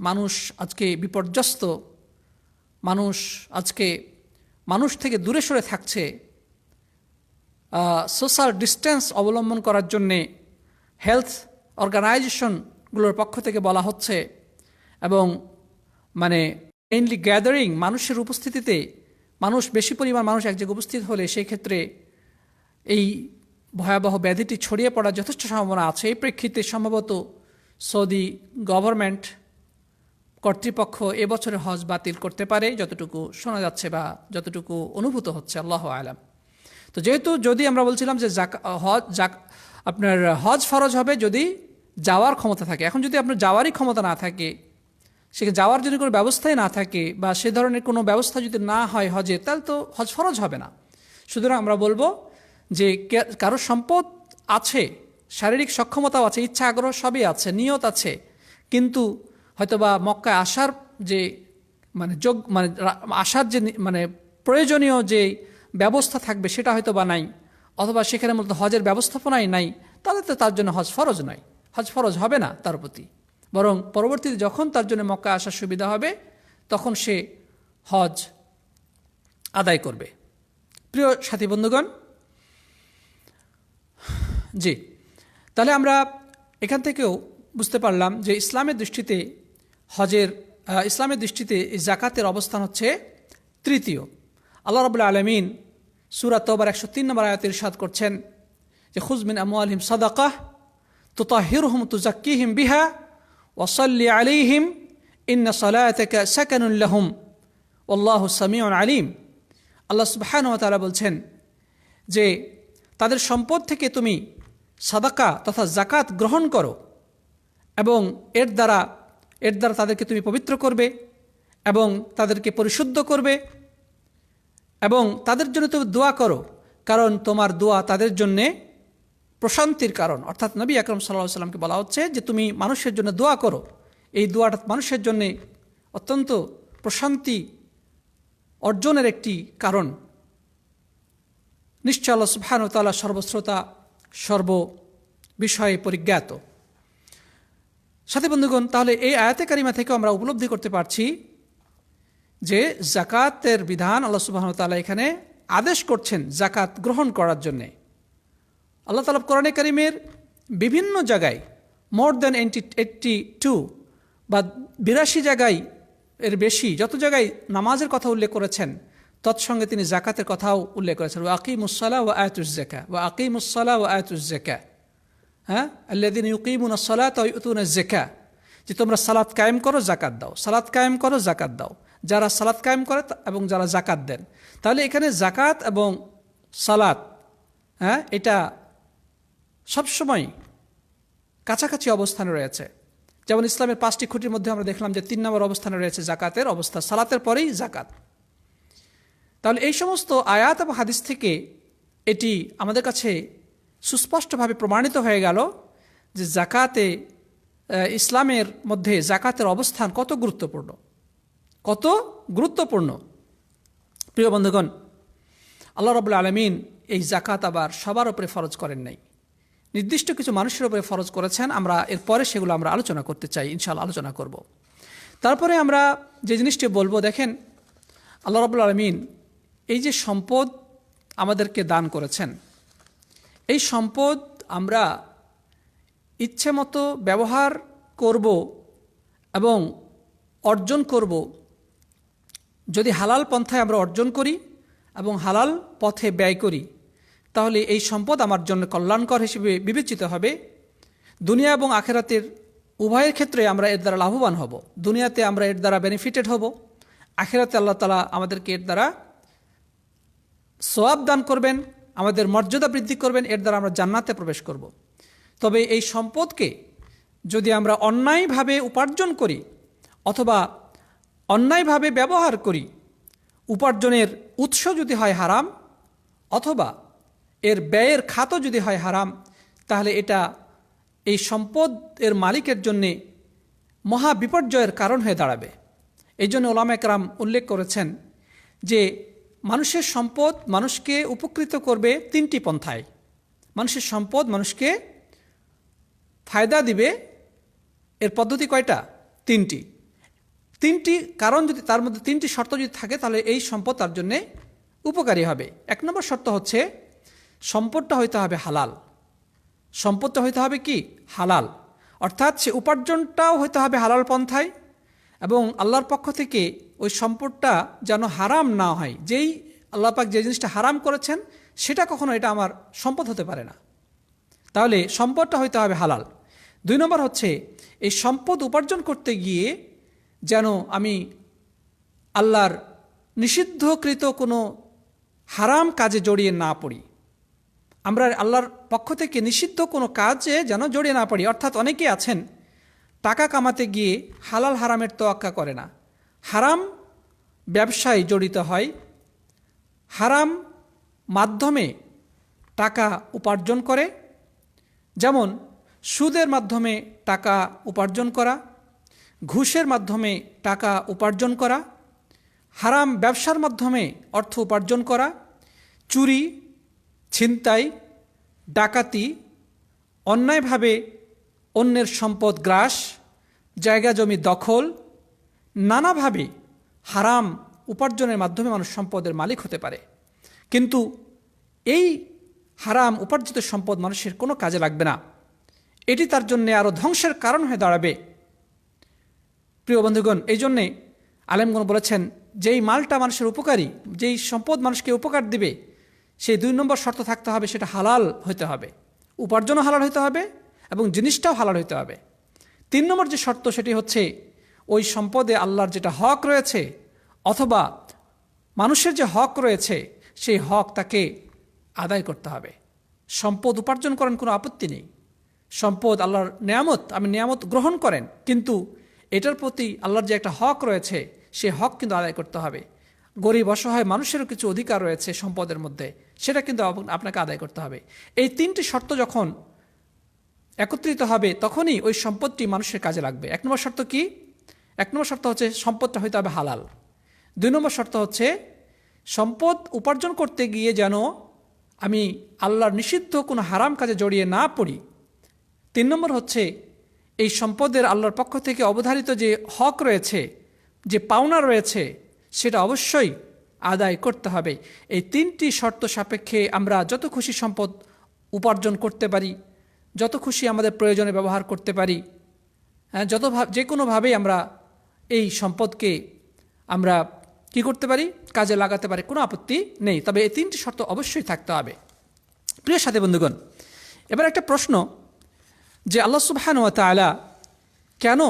মানুষ আজকে বিপর্যস্ত, মানুষ থেকে দূরে সরে থাকছে, সোশ্যাল ডিস্টেন্স অবলম্বন করার জন্যে হেলথ অর্গানাইজেশনগুলোর পক্ষ থেকে বলা হচ্ছে, এবং মেইনলি গ্যাদারিং, মানুষের উপস্থিতিতে, বেশি পরিমাণ মানুষ এক জায়গায় উপস্থিত হলে সেই ক্ষেত্রে এই ভয়াবহ ব্যাধিটি ছড়িয়ে পড়ার যথেষ্ট সম্ভাবনা আছে। এই প্রেক্ষিতে সম্ভবত সৌদি গভর্নমেন্ট কর্তৃপক্ষ এবছরের হজ বাতিল করতে পারে, যতটুকু শোনা যাচ্ছে বা যতটুকু অনুভূত হচ্ছে, আল্লাহু আলাম। তো যেহেতু যদি আমরা বলছিলাম যে আপনার হজ ফরজ হবে যদি যাওয়ার ক্ষমতা থাকে। এখন যদি আপনার যাওয়ারই ক্ষমতা না থাকে, সেখানে যাওয়ার যদি কোনো ব্যবস্থাই না থাকে বা সে ধরনের কোনো ব্যবস্থা যদি না হয় হজের, তাহলে তো হজ ফরজ হবে না। সুতরাং আমরা বলবো যে কারো সম্পদ আছে, শারীরিক সক্ষমতাও আছে, ইচ্ছা আগ্রহ সবই আছে, নিয়ত আছে, কিন্তু হয়তোবা মক্কায় আসার যে আসার যে প্রয়োজনীয় যে ব্যবস্থা থাকবে সেটা হয়তো বা নাই, অথবা সেখানে মূলত হজের ব্যবস্থাপনাই নাই, তাহলে তো তার জন্য হজ ফরজ নয়, হজ ফরজ হবে না তার প্রতি। বরং পরবর্তীতে যখন তার জন্য মক্কা আসার সুবিধা হবে তখন সে হজ আদায় করবে। প্রিয় সাথী বন্ধুগণ, জি, তাহলে আমরা এখান থেকেও বুঝতে পারলাম যে ইসলামের দৃষ্টিতে জাকাতের অবস্থান হচ্ছে তৃতীয়। আল্লাহ রাব্বুল আলামিন সূরা তাওবার 103 নম্বর আয়াতে ইরশাদ করছেন যে খুয মিন আমওয়ালিহিম সাদাকাহ তুতাহহিরুহুম তুযাক্কিহিম বিহা ওয়া সাল্লি আলাইহিম ইন্না সালাতাকা সাকানুন লাহুম ওয়াল্লাহু সামিউন আলিম। আল্লাহ সুবহানাহু ওয়া তাআলা বলছেন যে তাদের সম্পদ থেকে তুমি সাদাকা তথা জাকাত গ্রহণ করো এবং এর দ্বারা তাদেরকে তুমি পবিত্র করবে এবং তাদেরকে পরিশুদ্ধ করবে এবং তাদের জন্য তুমি দোয়া করো, কারণ তোমার দোয়া তাদের জন্যে প্রশান্তির কারণ। অর্থাৎ নবী আকরাম সাল্লাল্লাহু আলাইহি ওয়াসাল্লামকে বলা হচ্ছে যে তুমি মানুষের জন্য দোয়া করো, এই দোয়াটা মানুষের জন্য অত্যন্ত প্রশান্তি অর্জনের একটি কারণ। নিশ্চয় আল্লাহ সুবহানাহু ওয়া তাআলা সর্বশ্রোতা, সর্ব বিষয়ে পরিজ্ঞাত। সাথী বন্ধুগণ, তাহলে এই আয়াতে কারিমা থেকে আমরা উপলব্ধি করতে পারছি যে জাকাতের বিধান আল্লাহ সুবহানাহু ওয়া তাআলা এখানে আদেশ করছেন জাকাত গ্রহণ করার জন্য। আল্লাহ তাআলা কোরআনে কারিমের বিভিন্ন জায়গায় মোর দ্যান 82 বা 82 জায়গায় এর বেশি যত জায়গায় নামাজের কথা উল্লেখ করেছেন, তৎসঙ্গে তিনি জাকাতের কথাও উল্লেখ করেছেন। ওয়া আকিমুস-সালাহ ওয়া আতুজ যাকাহ, ওয়া আকিমুস-সালাহ ওয়া আতুজ যাকাহ, আল্লাযীনা ইউকিমুনাস সালাতা ওয়া ইউতুনাজ যাকাহ, যে তোমরা সালাত কায়েম করো, জাকাত দাও, সালাত কায়েম করো, জাকাত দাও। যারা সালাত কায়েম করে এবং যারা জাকাত দেন, তাহলে এখানে জাকাত এবং সালাত এটা সবসময় কাছাকাছি অবস্থানে রয়েছে। যেমন ইসলামের 5টি খুঁটির মধ্যে আমরা দেখলাম যে 3 নম্বর অবস্থানে রয়েছে জাকাতের অবস্থা, সালাতের পরেই জাকাত। তাহলে এই সমস্ত আয়াত এবং হাদিস থেকে এটি আমাদের কাছে সুস্পষ্টভাবে প্রমাণিত হয়ে গেল যে জাকাতে ইসলামের মধ্যে জাকাতের অবস্থান কত গুরুত্বপূর্ণ। প্রিয় বন্ধুগণ, আল্লাহ রাব্বুল আলামিন এই জাকাত আবার সবার উপরে ফরজ করেন নাই, নির্দিষ্ট কিছু মানুষের উপরে ফরজ করেছেন। আমরা এরপরে সেগুলো আমরা আলোচনা করতে চাই, ইনশাআল্লাহ আলোচনা করব। তারপরে আমরা যে জিনিসটি বলবো, দেখেন আল্লাহ রাব্বুল আলামিন এই যে সম্পদ আমাদেরকে দান করেছেন, এই সম্পদ আমরা ইচ্ছে মতো ব্যবহার করব এবং অর্জন করব যদি হালাল পন্থায় আমরা অর্জন করি এবং হালাল পথে ব্যয় করি, তাহলে এই সম্পদ আমার জন্য কল্যাণকর হিসেবে বিবেচিত হবে। দুনিয়া এবং আখিরাতের উভয়ের ক্ষেত্রে আমরা এর দ্বারা লাভবান হব। দুনিয়াতে আমরা এর দ্বারা বেনিফিটেড হব, আখিরাতে আল্লাহ তাআলা আমাদেরকে এর দ্বারা সওয়াব দান করবেন, আমাদের মর্যাদা বৃদ্ধি করবেন, এর দ্বারা আমরা জান্নাতে প্রবেশ করব। তবে এই সম্পদকে যদি আমরা অন্যায়ভাবে উপার্জন করি অথবা অন্যায়ভাবে ব্যবহার করি, উপার্জনের উৎস যদি হয় হারাম অথবা এর ব্যয়ের খাতও যদি হয় হারাম, তাহলে এটা এই সম্পদ এর মালিকের জন্যে মহা বিপর্যয়ের কারণ হয়ে দাঁড়াবে। এই জন্য উলামায়ে কেরাম উল্লেখ করেছেন যে মানুষের সম্পদ মানুষকে উপকৃত করবে 3টি পন্থায়। মানুষের সম্পদ মানুষকে ফায়দা দিবে, এর পদ্ধতি কয়টা? 3টি কারণ যদি তার মধ্যে 3টি শর্ত যদি থাকে, তাহলে এই সম্পদ তার জন্য উপকারী হবে। 1 নম্বর শর্ত হচ্ছে সম্পদটা হইতে হবে হালাল। সম্পদটা হইতে হবে কি? হালাল। অর্থাৎ সে উপার্জনটাও হইতে হবে হালাল পন্থায় এবং আল্লাহর পক্ষ থেকে ওই সম্পদটা যেন হারাম না হয়। যেই আল্লাহ পাক যে জিনিসটা হারাম করেছেন সেটা কখনো এটা আমার সম্পদ হতে পারে না। তাহলে সম্পদটা হইতে হবে হালাল। 2 নম্বর হচ্ছে এই সম্পদ উপার্জন করতে গিয়ে যেন আমি আল্লাহর নিষিদ্ধকৃত কোনো হারাম কাজে জড়িয়ে না পড়ি। আমরা আল্লাহর পক্ষ থেকে নিষিদ্ধ কোনো কাজে যেন জড়িয়ে না পড়ি। অর্থাৎ অনেকে আছেন টাকা কামাতে গিয়ে হালাল হারামের তোয়াক্কা করে না, হারাম ব্যবসায় জড়িত হয়, হারাম মাধ্যমে টাকা উপার্জন করে। যেমন সুদের মাধ্যমে টাকা উপার্জন করা, ঘুষের মাধ্যমে টাকা উপার্জন করা, হারাম ব্যবসার মাধ্যমে অর্থ উপার্জন করা, চুরি, ছিনতাই, ডাকাতি, অন্যায়ভাবে অন্যের সম্পদ গ্রাস, জায়গা জমি দখল, নানাভাবে হারাম উপার্জনের মাধ্যমে মানুষ সম্পদের মালিক হতে পারে। কিন্তু এই হারাম উপার্জিত সম্পদ মানুষের কোনো কাজে লাগবে না, এটি তার জন্য আরও ধ্বংসের কারণ হয়ে দাঁড়াবে। প্রিয় বন্ধুগণ, এই জন্যে আলেমগণ বলেছেন যেই মালটা মানুষের উপকারী, যেই সম্পদ মানুষকে উপকার দিবে, সেই 2 নম্বর শর্ত থাকতে হবে, সেটা হালাল হইতে হবে, উপার্জনও হালাল হইতে হবে এবং জিনিসটাও হালাল হইতে হবে। 3 নম্বর যে শর্ত সেটি হচ্ছে ওই সম্পদে আল্লাহর যেটা হক রয়েছে অথবা মানুষের যে হক রয়েছে সেই হক তাকে আদায় করতে হবে। সম্পদ উপার্জন করেন কোনো আপত্তি নেই, সম্পদ আল্লাহর নেয়ামত, আমি নেয়ামত গ্রহণ করেন, কিন্তু এটার প্রতি আল্লাহর যে একটা হক রয়েছে সেই হক কিন্তু আদায় করতে হবে। গরিব অসহায় মানুষেরও কিছু অধিকার রয়েছে সম্পদের মধ্যে, সেটা কিন্তু আপনাকে আদায় করতে হবে। এই 3টি শর্ত যখন একত্রিত হবে তখনই ওই সম্পদটি মানুষের কাজে লাগবে। 1 নম্বর শর্ত কি? 1 নম্বর শর্ত হচ্ছে সম্পদটা হইতে হবে হালাল। 2 নম্বর শর্ত হচ্ছে সম্পদ উপার্জন করতে গিয়ে যেন আমি আল্লাহর নিষিদ্ধ কোনো হারাম কাজে জড়িয়ে না পড়ি। 3 নম্বর হচ্ছে এই সম্পদের আল্লাহর পক্ষ থেকে অবধারিত যে হক রয়েছে, যে পাওনা রয়েছে, সেটা অবশ্যই আদায় করতে হবে। এই 3টি শর্ত সাপেক্ষে আমরা যত খুশি সম্পদ উপার্জন করতে পারি, যত খুশি আমাদের প্রয়োজনে ব্যবহার করতে পারি, যে কোনোভাবেই আমরা এই সম্পদকে আমরা কি করতে পারি, কাজে লাগাতে পারি, কোনো আপত্তি নেই। তবে এই 3টি শর্ত অবশ্যই থাকতে হবে। প্রিয় সাথী বন্ধুগণ, এবার একটা প্রশ্ন যে আল্লাহ সুবহানাহু ওয়া তাআলা কেন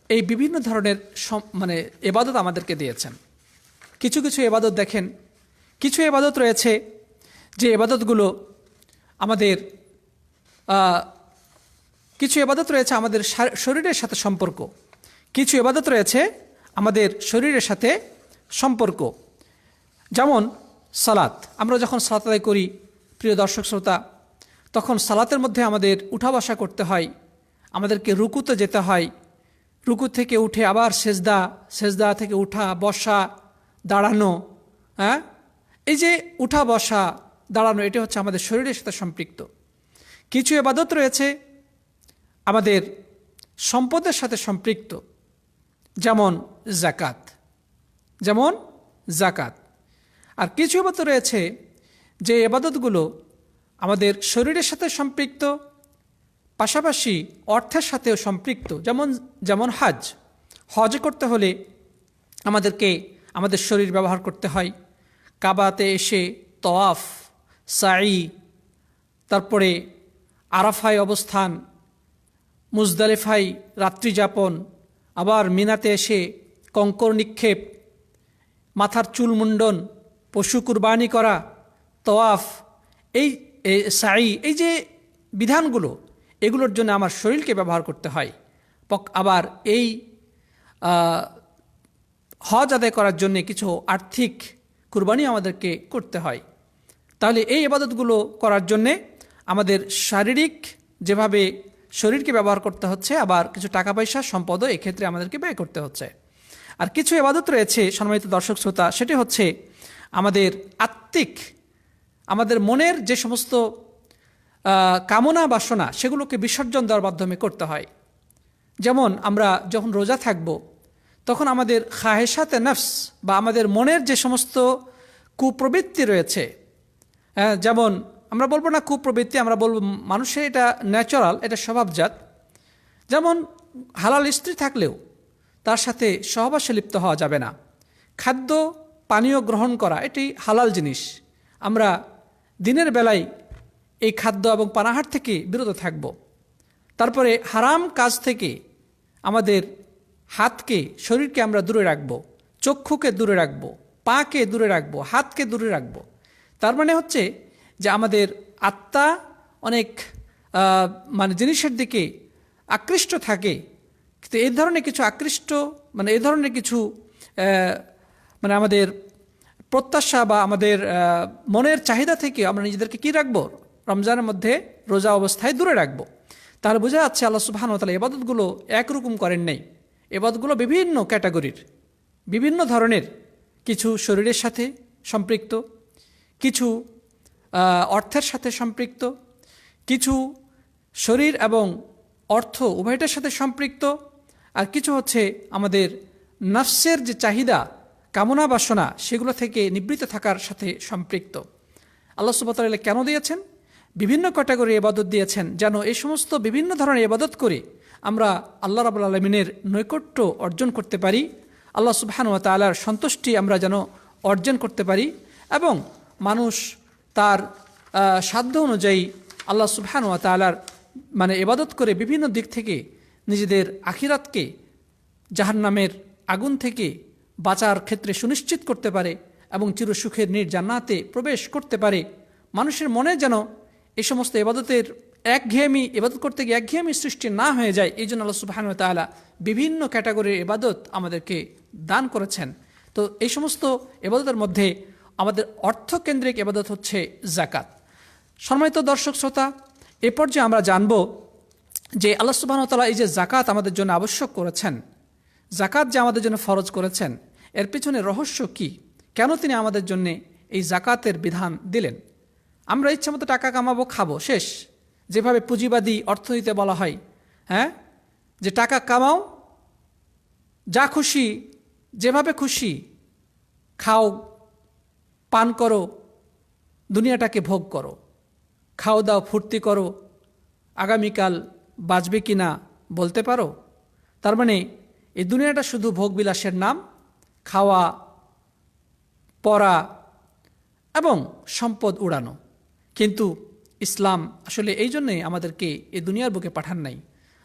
এই বিভিন্ন ধরনের ইবাদত আমাদেরকে দিয়েছেন। কিছু কিছু ইবাদত দেখেন, কিছু ইবাদত রয়েছে যে ইবাদতগুলো আমাদের কিছু ইবাদত রয়েছে আমাদের শরীরের সাথে সম্পর্ক, কিছু ইবাদত রয়েছে আমাদের শরীরের সাথে সম্পর্ক। যেমন সালাত, আমরা যখন সালাত আদায় করি প্রিয় দর্শক শ্রোতা, তখন সালাতের মধ্যে আমাদের উঠা বসা করতে হয়, আমাদেরকে রুকুতে যেতে হয়, রুকু থেকে উঠে আবার সেজদা, সেজদা থেকে উঠা, বসা, দাঁড়ানো। হ্যাঁ, এই যে উঠা বসা দাঁড়ানো, এটি হচ্ছে আমাদের শরীরের সাথে সম্পৃক্ত। কিছু ইবাদত রয়েছে আমাদের সম্পদের সাথে সম্পৃক্ত, যেমন যাকাত, যেমন যাকাত। আর কিছু ইবাদত রয়েছে যে ইবাদতগুলো আমাদের শরীরের সাথে সম্পৃক্ত, পাশাপাশি অর্থের সাথেও সম্পৃক্ত। যেমন হজ, হজ করতে হলে আমাদেরকে আমাদের শরীর ব্যবহার করতে হয়। কাবাতে এসে তওয়াফ, সাই, তারপরে আরাফায় অবস্থান, মুজদালিফায় রাত্রি যাপন, আবার মিনাতে এসে কঙ্কর নিক্ষেপ, মাথার চুল মুন্ডন, পশু কুরবানি করা, তওয়াফ, এই সাই, এই যে বিধানগুলো, এগুলোর জন্য আমার শরীরকে ব্যবহার করতে হয়। আবার এই হজ আদায় করার জন্য কিছু আর্থিক কুরবানি আমাদেরকে করতে হয়। তাহলে এই ইবাদতগুলো করার জন্যে আমাদের শারীরিক যেভাবে শরীরকে ব্যবহার করতে হচ্ছে, আবার কিছু টাকা পয়সা সম্পদও এক্ষেত্রে আমাদেরকে ব্যয় করতে হচ্ছে। আর কিছু ইবাদত রয়েছে সম্মানিত দর্শক শ্রোতা, সেটি হচ্ছে আমাদের আত্মিক, আমাদের মনের যে সমস্ত কামনা বাসনা, সেগুলোকে বিসর্জন দেওয়ার মাধ্যমে করতে হয়। যেমন আমরা যখন রোজা থাকব, তখন আমাদের খাহেশাতে নফস বা আমাদের মনের যে সমস্ত কুপ্রবৃত্তি রয়েছে, যেমন আমরা বলবো না কুপ্রবৃত্তি, আমরা বলবো মানুষের এটা ন্যাচারাল, এটা স্বভাবজাত। যেমন হালাল স্ত্রী থাকলেও তার সাথে সহবাসে লিপ্ত হওয়া যাবে না। খাদ্য পানীয় গ্রহণ করা এটি হালাল জিনিস, আমরা দিনের বেলায় এই খাদ্য এবং পানাহার থেকে বিরত থাকব। তারপরে হারাম কাজ থেকে আমাদের হাতকে, শরীরকে আমরা দূরে রাখব, চক্ষুকে দূরে রাখব, পাকে দূরে রাখব, হাতকে দূরে রাখব। তার মানে হচ্ছে যে আমাদের আত্মা অনেক জিনিসের দিকে আকৃষ্ট থাকে, কিন্তু এই ধরনের কিছু এই ধরনের কিছু আমাদের প্রত্যাশা বা আমাদের মনের চাহিদা থেকে আমরা নিজেদেরকে কি রাখবো, রমজানের মধ্যে রোজা অবস্থায় দূরে রাখবো। তাহলে বোঝা যাচ্ছে আল্লাহ সুবহানাহু ওয়া তাআলা ইবাদতগুলো একরকম করেন নাই। ইবাদতগুলো বিভিন্ন ক্যাটাগরির, বিভিন্ন ধরনের, কিছু শরীরের সাথে সম্পৃক্ত, কিছু অর্থের সাথে সম্পৃক্ত, কিছু শরীর এবং অর্থ উভয়টার সাথে সম্পৃক্ত, আর কিছু হচ্ছে আমাদের নফসের যে চাহিদা, কামনা বাসনা, সেগুলো থেকে নিবৃত্ত থাকার সাথে সম্পৃক্ত। আল্লাহ সুবহানাহু ওয়া তাআলা কেন দিয়েছেন? বিভিন্ন ক্যাটাগরি ইবাদত দিয়েছেন, যেন এই সমস্ত বিভিন্ন ধরনের ইবাদত করে আমরা আল্লাহ রাব্বুল আলামিনের নৈকট্য অর্জন করতে পারি, আল্লাহ সুবহানাহু ওয়া তাআলার সন্তুষ্টি আমরা যেন অর্জন করতে পারি, এবং মানুষ তার সাধ্য অনুযায়ী আল্লাহ সুবহানাহু ওয়া তাআলার ইবাদত করে বিভিন্ন দিক থেকে নিজেদের আখিরাতকে জাহান্নামের আগুন থেকে বাঁচার ক্ষেত্রে সুনিশ্চিত করতে পারে এবং চিরসুখের জান্নাতে প্রবেশ করতে পারে। মানুষের মনে যেন এই সমস্ত ইবাদতের ইবাদত করতে গিয়ে একঘেয়েমি সৃষ্টি না হয়ে যায়, এই জন্য আল্লাহ সুবহানাহু ওয়া তাআলা বিভিন্ন ক্যাটাগরির ইবাদত আমাদেরকে দান করেছেন। তো এই সমস্ত ইবাদতের মধ্যে আমাদের অর্থকেন্দ্রিক ইবাদত হচ্ছে যাকাত। সম্মানিত দর্শক শ্রোতা, এ পর্যায়ে আমরা জানব যে আল্লাহ সুবহানাহু ওয়া তাআলা এই যে যাকাত আমাদের জন্য আবশ্যক করেছেন, যাকাত যে আমাদের জন্য ফরজ করেছেন, এর পিছনে রহস্য কি, কেন তিনি আমাদের জন্য এই যাকাতের বিধান দিলেন। আমরা ইচ্ছামতো টাকা কামাবো, খাবো, শেষ। যেভাবে পুঁজিবাদী অর্থনীতিতে বলা হয়, যে টাকা কামাও, যা খুশি যেভাবে খুশি খাও, পান করো, দুনিয়াটাকে ভোগ করো, খাও দাও, ফুর্তি করো, আগামীকাল বাঁচবে কি না বলতে পারো। তার মানে এই দুনিয়াটা শুধু ভোগবিলাসের নাম, খাওয়া, পড়া এবং সম্পদ উড়ানো। কিন্তু ইসলাম আসলে এই জন্যই আমাদেরকে এই দুনিয়ার বুকে পাঠান নাই।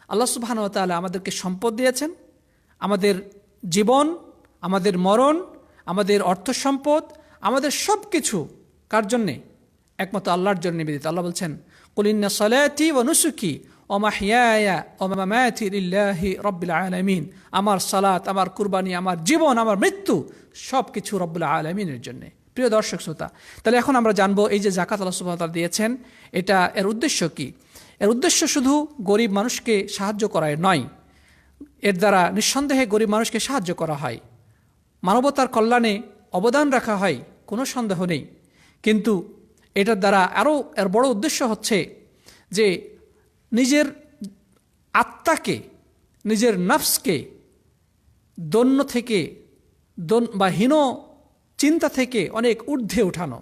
আল্লাহ সুবহানাহু ওয়া তাআলা আমাদেরকে সম্পদ দিয়েছেন, আমাদের জীবন, আমাদের মরণ, আমাদের অর্থ সম্পদ, আমাদের সব কিছু কার জন্যে? একমাত্র আল্লাহর জন্য নিবেদিত। আল্লাহ বলছেন, কুল ইন্না সালাতি ওয়া নুসুকি ওয়া মাহইয়ায়া ওয়া মামাতি লিল্লাহি রাব্বিল আলামিন, আমার সালাত, আমার কুরবানি, আমার জীবন, আমার মৃত্যু সব কিছু রব্বুল আলামিনের জন্য। প্রিয় দর্শক শ্রোতা, তাহলে এখন আমরা জানবো এই যে যাকাত আল্লাহ সুবহানাহু ওয়া তাআলা দিয়েছেন, এটা এর উদ্দেশ্য কি? এর উদ্দেশ্য শুধু গরিব মানুষকে সাহায্য করাই নয়, এর দ্বারা নিঃসন্দেহে গরিব মানুষকে সাহায্য করা হয়, মানবতার কল্যাণে অবদান রাখা হয়, কোনো সন্দেহ নেই। কিন্তু এটার দ্বারা আরও এর বড় উদ্দেশ্য হচ্ছে যে নিজের আত্মাকে, নিজের নফসকে দন্য থেকে বা হীন চিন্তা থেকে অনেক ঊর্ধ্বে উঠানো।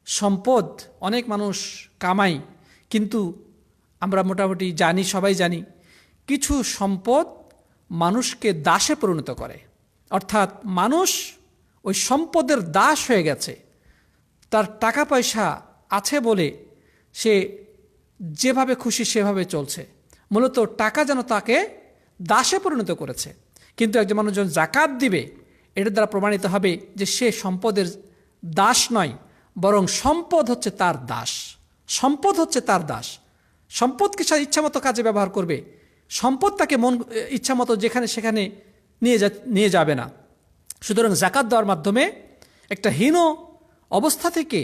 সম্পদ অনেক মানুষ কামাই, কিন্তু আমরা মোটামুটি জানি, সবাই জানি, কিছু সম্পদ মানুষকে দাসে পরিণত করে। অর্থাৎ মানুষ ওই সম্পদের দাস হয়ে গেছে। তার টাকা পয়সা আছে বলে সে যেভাবে খুশি সেভাবে চলছে। মূলত টাকা যেন তাকে দাসে পরিণত করেছে। কিন্তু একজন মানুষ যখন যাকাত দিবে, এটার দ্বারা প্রমাণিত হবে যে সে সম্পদের দাস নয়, বরং সম্পদ হচ্ছে তার দাস। সম্পদ হচ্ছে তার দাস। সম্পদকে সে ইচ্ছামতো কাজে ব্যবহার করবে। সম্পদ তাকে মন ইচ্ছামতো যেখানে সেখানে নিয়ে যাবে না। সুতরাং যাকাত দেওয়ার মাধ্যমে একটা হীন অবস্থা থেকে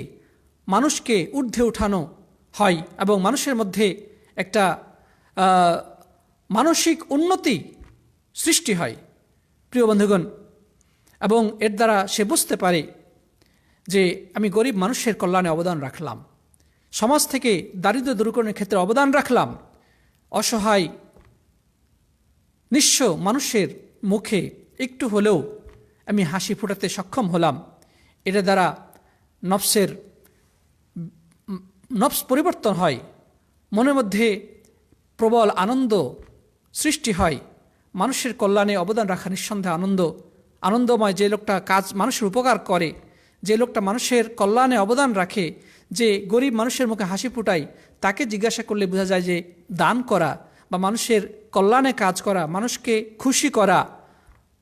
মানুষকে ঊর্ধ্বে উঠানো হয় এবং মানুষের মধ্যে একটা মানসিক উন্নতি সৃষ্টি হয়, প্রিয় বন্ধুগণ। এবং এর দ্বারা সে বুঝতে পারে যে আমি গরিব মানুষের কল্যাণে অবদান রাখলাম, সমাজ থেকে দারিদ্র্য দূরীকরণের ক্ষেত্রে অবদান রাখলাম, অসহায় নিঃস্ব মানুষের মুখে একটু হলেও আমি হাসি ফোটাতে সক্ষম হলাম। এটা দ্বারা নফস পরিবর্তন হয়, মনের মধ্যে প্রবল আনন্দ সৃষ্টি হয়। মানুষের কল্যাণে অবদান রাখা নিঃসন্দেহে আনন্দময়। যে লোকটা কাজ মানুষের উপকার করে, যে লোকটা মানুষের কল্যাণে অবদান রাখে, যে গরিব মানুষের মুখে হাসি ফুটায়, তাকে জিজ্ঞাসা করলে বোঝা যায় যে দান করা বা মানুষের কল্যাণে কাজ করা, মানুষকে খুশি করা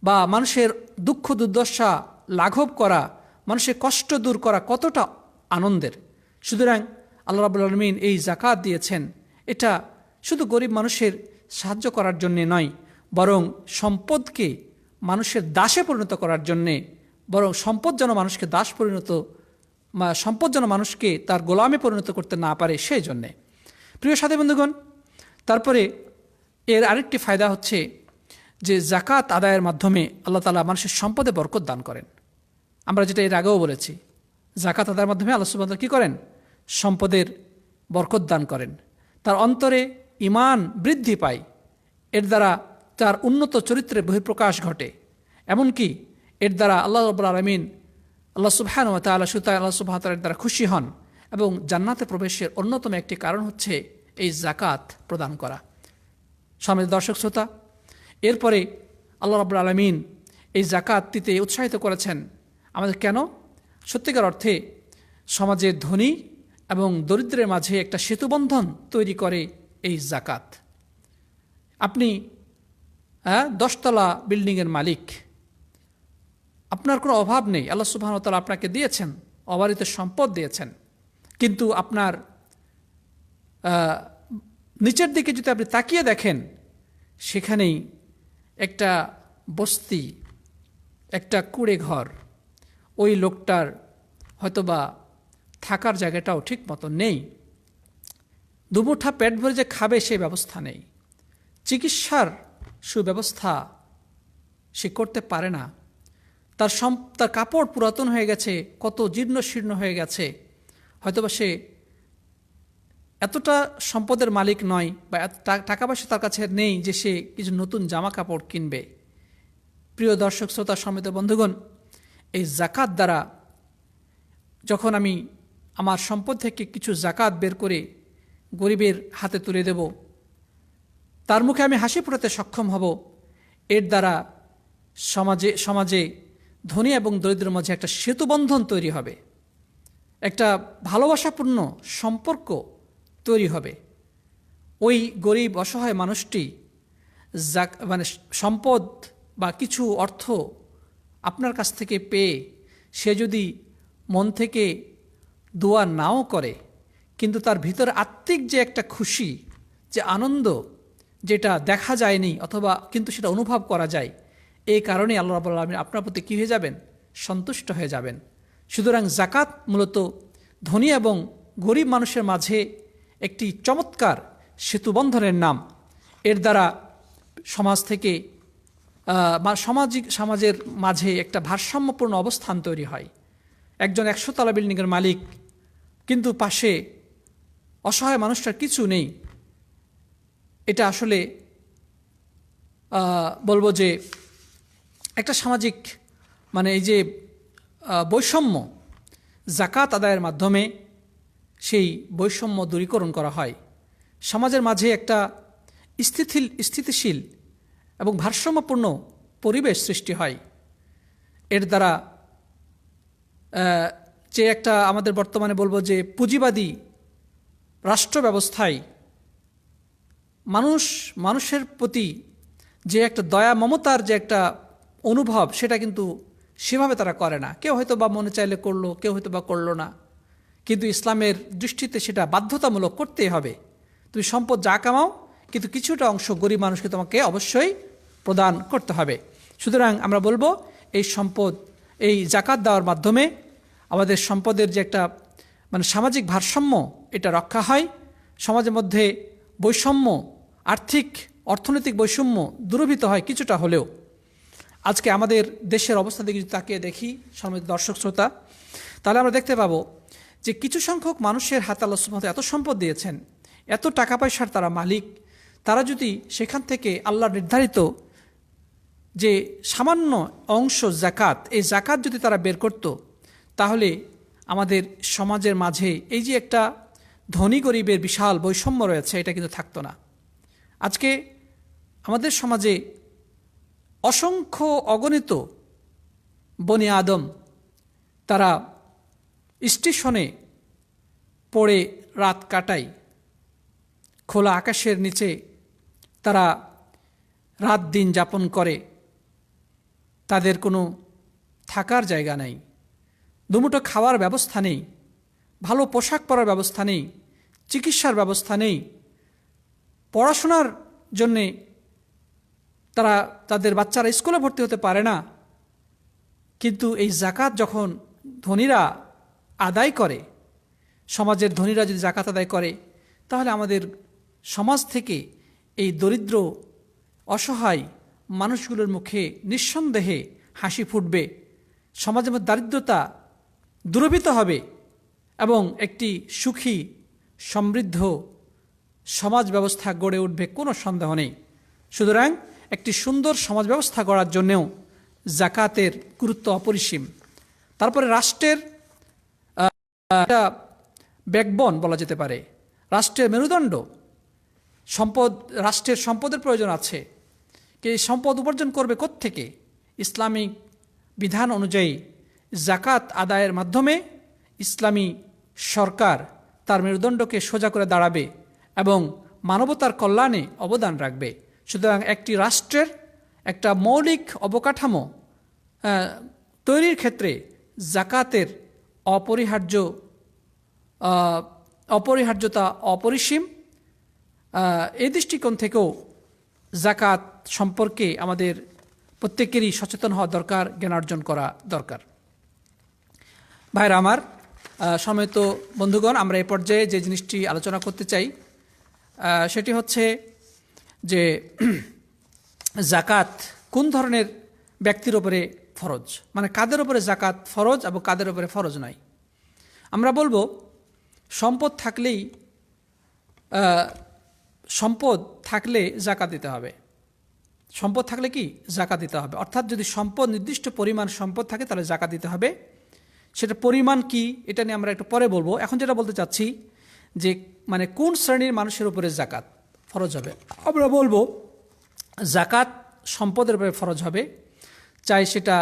বা মানুষের দুঃখ দুর্দশা লাঘব করা, মানুষের কষ্ট দূর করা কতটা আনন্দের। সুতরাং আল্লাহ রাব্বুল আলামিন এই যাকাত দিয়েছেন, এটা শুধু গরিব মানুষের সাহায্য করার জন্যে নয়, বরং সম্পদকে মানুষের দাসে পরিণত করার জন্যে, বরং সম্পদ যেন মানুষকে সম্পদ যেন মানুষকে তার গোলামে পরিণত করতে না পারে সেই জন্যে। প্রিয় সাথী বন্ধুগণ, তারপরে এর আরেকটি ফায়দা হচ্ছে যে যাকাত আদায়ের মাধ্যমে আল্লাহ তাআলা মানুষের সম্পদে বরকত দান করেন। আমরা যেটা এর আগেও বলেছি, যাকাত আদায়ের মাধ্যমে আল্লাহ সুবহানাহু ওয়া তাআলা কী করেন? সম্পদের বরকত দান করেন। তার অন্তরে ঈমান বৃদ্ধি পায়, এর দ্বারা তার উন্নত চরিত্রের বহিঃপ্রকাশ ঘটে। এমনকি এর দ্বারা আল্লাহ রাব্বুল আলামিন, আল্লাহ সুবহানাহু ওয়া তাআলা আল্লাহ সুবহানাহু ওয়া তাআলার দ্বারা খুশি হন এবং জান্নাতে প্রবেশের অন্যতম একটি কারণ হচ্ছে এই যাকাত প্রদান করা। সম্মানিত দর্শক শ্রোতা, এরপরে আল্লাহ রাব্বুল আলামিন এই যাকাত দিতে উৎসাহিত করেছেন আমাদের। কেন? সত্যিকার অর্থে সমাজের ধনী এবং দরিদ্রের মাঝে একটা সেতুবন্ধন তৈরি করে এই যাকাত। আপনি 10 তলা বিল্ডিংয়ের মালিক, আপনার কোনো অভাব নেই, আল্লাহ সুবহানাহু ওয়া তাআলা আপনাকে দিয়েছেন, অবারিত সম্পদ দিয়েছেন, কিন্তু আপনার নিচের দিকে যদি আপনি তাকিয়ে দেখেন, সেখানেই একটা বস্তি, একটা কুঁড়ে ঘর। ওই লোকটার হয়তোবা থাকার জায়গাটাও ঠিক মতো নেই, দুমুঠা পেট ভরে যে খাবে সেই ব্যবস্থা নেই, চিকিৎসার সুব্যবস্থা সে করতে পারে না, তার কাপড় পুরাতন হয়ে গেছে, কত জীর্ণ শীর্ণ হয়ে গেছে, হয়তোবা সে এতটা সম্পদের মালিক নয় বা টাকা পয়সা তার কাছে নেই যে সে কিছু নতুন জামা কাপড় কিনবে। প্রিয় দর্শক শ্রোতা, সম্মানিত বন্ধুগণ, এই যাকাত দ্বারা যখন আমি আমার সম্পদ থেকে কিছু যাকাত বের করে গরিবের হাতে তুলে দেব, তার মুখে আমি হাসি ফোটাতে সক্ষম হব, এর দ্বারা সমাজে ধনী এবং দরিদ্রের মাঝে একটা সেতুবন্ধন তৈরি হবে, একটা ভালোবাসাপূর্ণ সম্পর্ক তৈরি হবে। ওই গরিব অসহায় মানুষটি সম্পদ বা কিছু অর্থ আপনার কাছ থেকে পেয়ে সে যদি মন থেকে দোয়া নাও করে, কিন্তু তার ভিতরে আত্মিক যে একটা খুশি, যে আনন্দ যেটা দেখা যায়নি অথবা কিন্তু সেটা অনুভব করা যায়, এই কারণে আল্লাহ রাব্বুল আলামিন আপনার প্রতি কী হয়ে যাবেন? সন্তুষ্ট হয়ে যাবেন। সুতরাং জাকাত মূলত ধনী এবং গরিব মানুষের মাঝে একটি চমৎকার সেতুবন্ধনের নাম। এর দ্বারা সমাজ থেকে সমাজের মাঝে একটা ভারসাম্যপূর্ণ অবস্থান তৈরি হয়। একজন 100 তলা বিল্ডিংয়ের মালিক, কিন্তু পাশে অসহায় মানুষটার কিছু নেই। এটা আসলে বলবো যে একটা সামাজিক এই যে বৈষম্য, জাকাত আদায়ের মাধ্যমে সেই বৈষম্য দূরীকরণ করা হয়। সমাজের মাঝে একটা স্থিতিশীল এবং ভারসাম্যপূর্ণ পরিবেশ সৃষ্টি হয়। এর দ্বারা যে একটা আমাদের বর্তমানে বলবো যে পুঁজিবাদী রাষ্ট্র ব্যবস্থায় মানুষের প্রতি যে একটা দয়া মমতার যে একটা অনুভব, সেটা কিন্তু সেভাবে তারা করে না। কেউ হয়তো বা মনে চাইলে করলো, কেউ হয়তো বা করলো না। কিন্তু ইসলামের দৃষ্টিতে সেটা বাধ্যতামূলক করতেই হবে। তুমি সম্পদ যা কামাও, কিন্তু কিছুটা অংশ গরিব মানুষকে তোমাকে অবশ্যই প্রদান করতে হবে। সুতরাং আমরা বলবো এই সম্পদ, এই জাকাত দেওয়ার মাধ্যমে আমাদের সম্পদের যে একটা সামাজিক ভারসাম্য, এটা রক্ষা হয়। সমাজের মধ্যে বৈষম্য, অর্থনৈতিক বৈষম্য দূরীভূত হয় কিছুটা হলেও। আজকে আমাদের দেশের অবস্থা দিকে যদি তাকিয়ে দেখি সম্মানিত দর্শক শ্রোতা, তাহলে আমরা দেখতে পাবো যে কিছু সংখ্যক মানুষের হাতে আল্লাহ সুবহানাহু ওয়া তাআলা এত সম্পদ দিয়েছেন, এত টাকা পয়সার তারা মালিক, তারা যদি সেখান থেকে আল্লাহর নির্ধারিত যে সামান্য অংশ জাকাত, এই জাকাত যদি তারা বের করত, তাহলে আমাদের সমাজের মাঝে এই যে একটা ধনী গরিবের বিশাল বৈষম্য রয়েছে, এটা কিন্তু থাকতো না। আজকে আমাদের সমাজে অসংখ্য অগণিত বনি আদম তারা স্টেশনে পড়ে রাত কাটায়, খোলা আকাশের নিচে তারা রাত দিন যাপন করে। তাদের কোনো থাকার জায়গা নেই, দুমুঠো খাওয়ার ব্যবস্থা নেই, ভালো পোশাক পরার ব্যবস্থা নেই, চিকিৎসার ব্যবস্থা নেই, পড়াশোনার জন্যে তাদের বাচ্চারা স্কুলে ভর্তি হতে পারে না। কিন্তু এই জাকাত যখন ধনীরা আদায় করে, সমাজের ধনীরা যদি জাকাত আদায় করে, তাহলে আমাদের সমাজ থেকে এই দরিদ্র অসহায় মানুষগুলোর মুখে নিঃসন্দেহে হাসি ফুটবে, সমাজের মধ্যে দারিদ্রতা দূরীভূত হবে এবং একটি সুখী সমৃদ্ধ সমাজ ব্যবস্থা গড়ে উঠবে, কোনো সন্দেহ নেই। সুতরাং একটি সুন্দর সমাজ ব্যবস্থা গড়ার জন্যেও জাকাতের গুরুত্ব অপরিসীম। তারপরে রাষ্ট্রের একটা ব্যাকবোন বলা যেতে পারে, রাষ্ট্রের মেরুদণ্ড। রাষ্ট্রের সম্পদের প্রয়োজন আছে। এই সম্পদ উপার্জন করবে কোত্থেকে? ইসলামিক বিধান অনুযায়ী জাকাত আদায়ের মাধ্যমে ইসলামী সরকার তার মেরুদণ্ডকে সোজা করে দাঁড়াবে এবং মানবতার কল্যাণে অবদান রাখবে। সুতরাং একটি রাষ্ট্রের একটা মৌলিক অবকাঠামো তৈরির ক্ষেত্রে জাকাতের অপরিহার্যতা অপরিসীম। এই দৃষ্টিকোণ থেকেও জাকাত সম্পর্কে আমাদের প্রত্যেকেরই সচেতন হওয়া দরকার, জ্ঞান অর্জন করা দরকার। ভাইরা আমার, সম্মানিত বন্ধুগণ, আমরা এই পর্যায়ে যে জিনিসটি আলোচনা করতে চাই সেটি হচ্ছে যে জাকাত কোন ধরনের ব্যক্তির উপরে ফরজ, কাদের উপরে জাকাত ফরজ এবং কাদের উপরে ফরজ নয়। আমরা বলবো সম্পদ থাকলে জাকাত দিতে হবে। সম্পদ থাকলে কি জাকাত দিতে হবে, অর্থাৎ যদি নির্দিষ্ট পরিমাণ সম্পদ থাকে তাহলে জাকাত দিতে হবে। সেটা পরিমাণ কি এটা নিয়ে আমরা একটু পরে বলবো। এখন যেটা বলতে চাচ্ছি যে কোন শ্রেণীর মানুষের উপরে জাকাত ফরজ হবে, আমরা বলবো জাকাত সম্পদের উপরে ফরজ হবে, চাই সেটা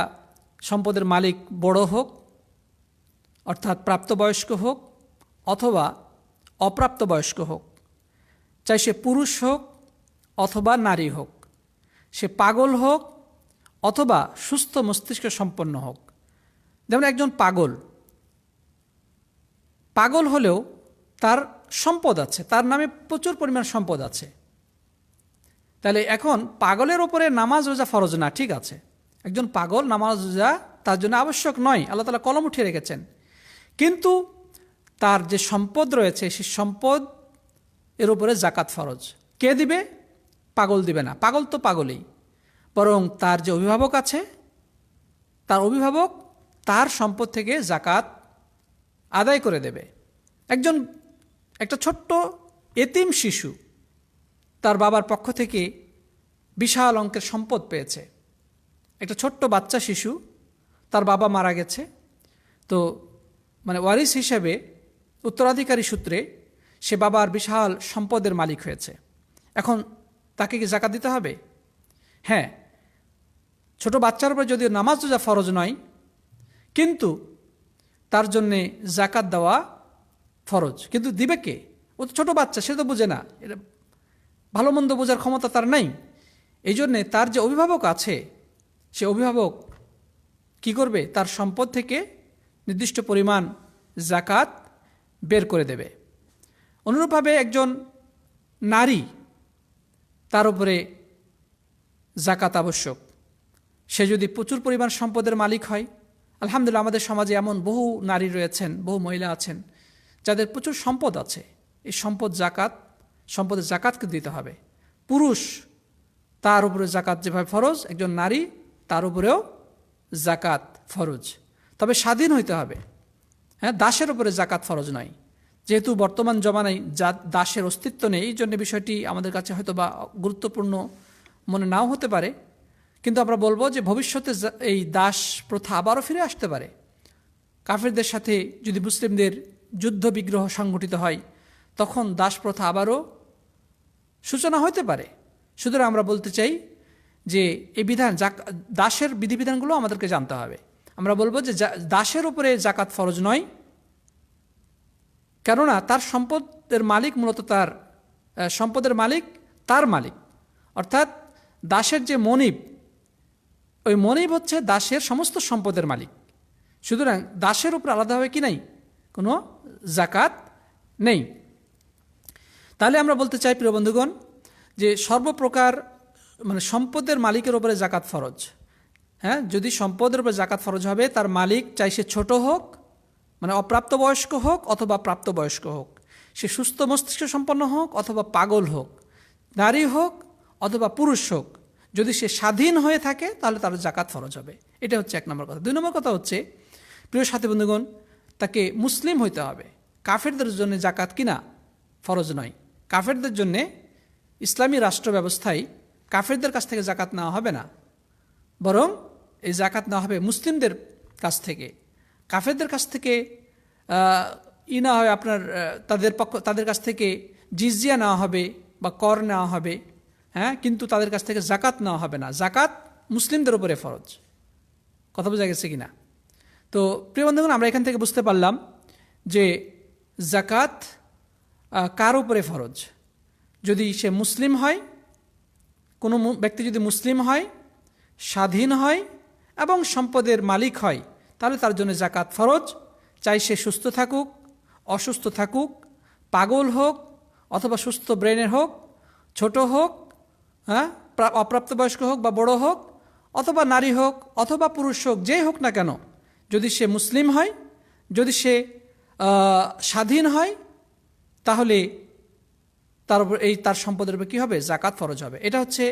সম্পদের মালিক বড় হোক অর্থাৎ প্রাপ্তবয়স্ক হোক অথবা অপ্রাপ্তবয়স্ক হোক, চাই সে পুরুষ হোক অথবা নারী হোক, সে পাগল হোক অথবা সুস্থ মস্তিষ্ক সম্পন্ন হোক। যেমন একজন পাগল হলেও তার সম্পদ আছে, তার নামে প্রচুর পরিমাণ সম্পদ আছে। তাহলে এখন পাগলের ওপরে নামাজ রোজা ফরজ না, ঠিক আছে, একজন পাগল নামাজ রোজা তার জন্য আবশ্যক নয়, আল্লাহ তাআলা কলম উঠিয়ে রেখেছেন। কিন্তু তার যে সম্পদ রয়েছে সেই সম্পদ এর উপরে জাকাত ফরজ। কে দিবে? পাগল দিবে না, পাগল তো পাগলই, বরং তার যে অভিভাবক আছে, তার অভিভাবক তার সম্পদ থেকে জাকাত আদায় করে দেবে। একটা ছোট্ট এতিম শিশু তার বাবার পক্ষ থেকে বিশাল অঙ্কের সম্পদ পেয়েছে। একটা ছোট্ট বাচ্চা শিশু, তার বাবা মারা গেছে, তো ওয়ারিস হিসেবে উত্তরাধিকারী সূত্রে সে বাবার বিশাল সম্পদের মালিক হয়েছে। এখন তাকে কি জাকাত দিতে হবে? হ্যাঁ, ছোট বাচ্চার উপর যদিও নামাজ রোজা ফরজ নয়, কিন্তু তার জন্যে জাকাত দেওয়া ফরজ। কিন্তু দিবে কে? ও তো ছোটো বাচ্চা, সে তো বোঝে না, এটা ভালো মন্দ বোঝার ক্ষমতা তার নাই। এই জন্যে তার যে অভিভাবক আছে, সে অভিভাবক কি করবে? তার সম্পদ থেকে নির্দিষ্ট পরিমাণ জাকাত বের করে দেবে। অনুরূপভাবে একজন নারী, তার উপরে জাকাত আবশ্যক। সে যদি প্রচুর পরিমাণ সম্পদের মালিক হয়, আলহামদুলিল্লাহ আমাদের সমাজে এমন বহু নারী রয়েছেন, বহু মহিলা আছেন যাদের প্রচুর সম্পদ আছে। এই সম্পদের জাকাতকে দিতে হবে। পুরুষ, তার উপরে জাকাত যেভাবে ফরজ, একজন নারী তার উপরেও জাকাত ফরজ, তবে স্বাধীন হইতে হবে। হ্যাঁ, দাসের উপরে জাকাত ফরজ নয়। যেহেতু বর্তমান জমানায় দাসের অস্তিত্ব নেই, এই জন্য বিষয়টি আমাদের কাছে হয়তো বা গুরুত্বপূর্ণ মনে নাও হতে পারে, কিন্তু আমরা বলবো যে ভবিষ্যতে এই দাস প্রথা আবারও ফিরে আসতে পারে। কাফেরদের সাথে যদি মুসলিমদের যুদ্ধ বিগ্রহ সংঘটিত হয়, তখন দাস প্রথা আবারও সূচনা হতে পারে। সুতরাং আমরা বলতে চাই যে এই দাসের বিধিবিধানগুলো আমাদেরকে জানতে হবে। আমরা বলবো যে দাসের উপরে জাকাত ফরজ নয়, কেননা তার সম্পদের মালিক মূলত তার মালিক, অর্থাৎ দাসের যে মনিব, ওই মনিব হচ্ছে দাসের সমস্ত সম্পদের মালিক। সুতরাং দাসের উপর আলাদাভাবে কি নাই, কোনো জাকাত নেই। তাহলে আমরা বলতে চাই প্রিয় বন্ধুগণ, যে সর্বপ্রকার সম্পদের মালিকের উপরে জাকাত ফরজ। হ্যাঁ, যদি সম্পদের উপরে জাকাত ফরজ হবে, তার মালিক চাই সে ছোট হোক, অপ্রাপ্তবয়স্ক হোক অথবা প্রাপ্তবয়স্ক হোক, সে সুস্থ মস্তিষ্ক সম্পন্ন হোক অথবা পাগল হোক, নারী হোক অথবা পুরুষ হোক, যদি সে স্বাধীন হয়ে থাকে তাহলে তার জাকাত ফরজ হবে। এটা হচ্ছে 1 নম্বর কথা। 2 নম্বর কথা হচ্ছে, প্রিয় সাথী বন্ধুগণ, তাকে মুসলিম হইতে হবে। কাফেরদের জন্য জাকাত কিনা ফরজ নয়। কাফেরদের জন্য ইসলামী রাষ্ট্র ব্যবস্থায় কাফেরদের কাছ থেকে জাকাত নেওয়া হবে না, বরং এই জাকাত নেওয়া হবে মুসলিমদের কাছ থেকে। কাফেরদের কাছ থেকে না হয় আপনার তাদের কাছ থেকে জিজিয়া নেওয়া হবে বা কর নেওয়া হবে, হ্যাঁ, কিন্তু তাদের কাছ থেকে জাকাত নেওয়া হবে না। জাকাত মুসলিমদের উপরে ফরজ। কথা বোঝা গেছে কিনা? তো প্রিয় বন্ধুগণ, আমরা এখান থেকে বুঝতে পারলাম যে জাকাত কার উপরে ফরজ। যদি সে মুসলিম হয়, কোনো ব্যক্তি যদি মুসলিম হয়, স্বাধীন হয় এবং সম্পদের মালিক হয়, তাহলে তার জন্য জাকাত ফরজ। চাই সে সুস্থ থাকুক, অসুস্থ থাকুক, পাগল হোক অথবা সুস্থ ব্রেনের হোক, ছোট হোক, হ্যাঁ, অপ্রাপ্তবয়স্ক হোক বা বড় হোক, অথবা নারী হোক অথবা পুরুষ হোক, যেই হোক না কেন, যদি সে মুসলিম হয়, যদি সে স্বাধীন হয়, তাহলে তার উপর তার সম্পদের উপর কী হবে? জাকাত ফরজ হবে। এটা হচ্ছে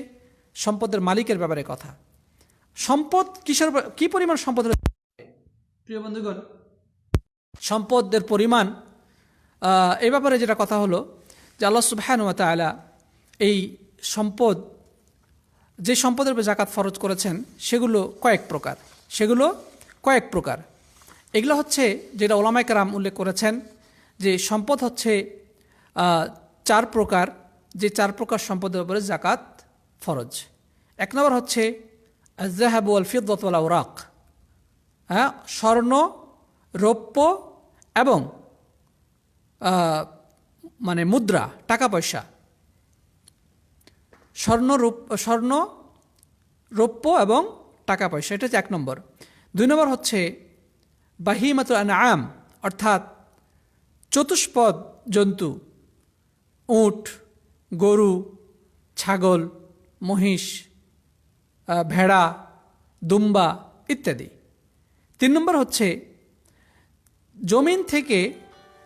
সম্পদের মালিকের ব্যাপারে কথা। সম্পদ কিসের উপর, কী পরিমাণ সম্পদ? প্রিয় বন্ধুগণ, সম্পদের পরিমাণ এই ব্যাপারে যেটা কথা হলো যে আল্লাহ সুবহানাহু ওয়া তাআলা এই যে সম্পদের উপর জাকাত ফরজ করেছেন সেগুলো কয়েক প্রকার। এগুলো হচ্ছে, যেটা ওলামায়ে কেরাম উল্লেখ করেছেন, যে সম্পদ হচ্ছে 4 প্রকার, যে 4 প্রকার সম্পদের উপরে জাকাত ফরজ। 1 নম্বর হচ্ছে আয-যাহাব ওয়াল ফিদ্দাত ওয়াল আওরাক, হ্যাঁ, স্বর্ণ, রৌপ্য এবং মুদ্রা, টাকা পয়সা। স্বর্ণ, রৌপ্য এবং টাকা পয়সা, এটা হচ্ছে 1 নম্বর। 2 নম্বর হচ্ছে বাহিমাতুল আনআম, অর্থাৎ চতুষ্পদ জন্তু, উট, গরু, ছাগল, মহিষ, ভেড়া, দুম্বা ইত্যাদি। 3 নম্বর হচ্ছে জমিন থেকে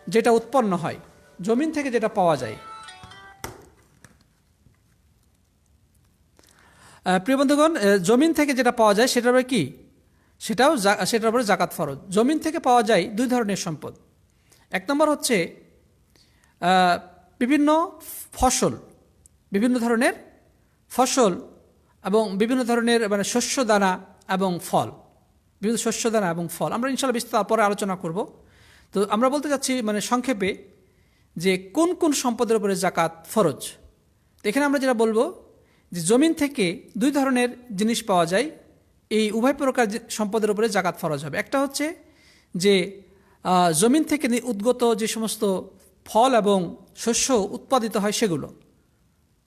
যেটা উৎপন্ন হয়, জমিন থেকে যেটা পাওয়া যায়। প্রিয় বন্ধুগণ, জমিন থেকে যেটা পাওয়া যায় সেটার উপরে কি, সেটার উপরে জাকাত ফরজ। জমিন থেকে পাওয়া যায় 2 ধরনের সম্পদ। 1 নম্বর হচ্ছে বিভিন্ন ফসল, বিভিন্ন ধরনের ফসল এবং বিভিন্ন ধরনের মানে শস্য দানা এবং ফল, বিভিন্ন শস্য দানা এবং ফল। আমরা ইনশাআল্লাহ বিস্তারিত পরে আলোচনা করব। তো আমরা বলতে চাচ্ছি মানে সংক্ষেপে যে কোন কোন সম্পদের উপরে জাকাত ফরজ। এখানে আমরা যেটা বলবো যে জমিন থেকে 2 ধরনের জিনিস পাওয়া যায়, এই উভয় প্রকার সম্পদের উপরে জাকাত ফরজ হবে। একটা হচ্ছে যে জমিন থেকে উদ্গত যে সমস্ত ফল এবং শস্য উৎপাদিত হয় সেগুলো,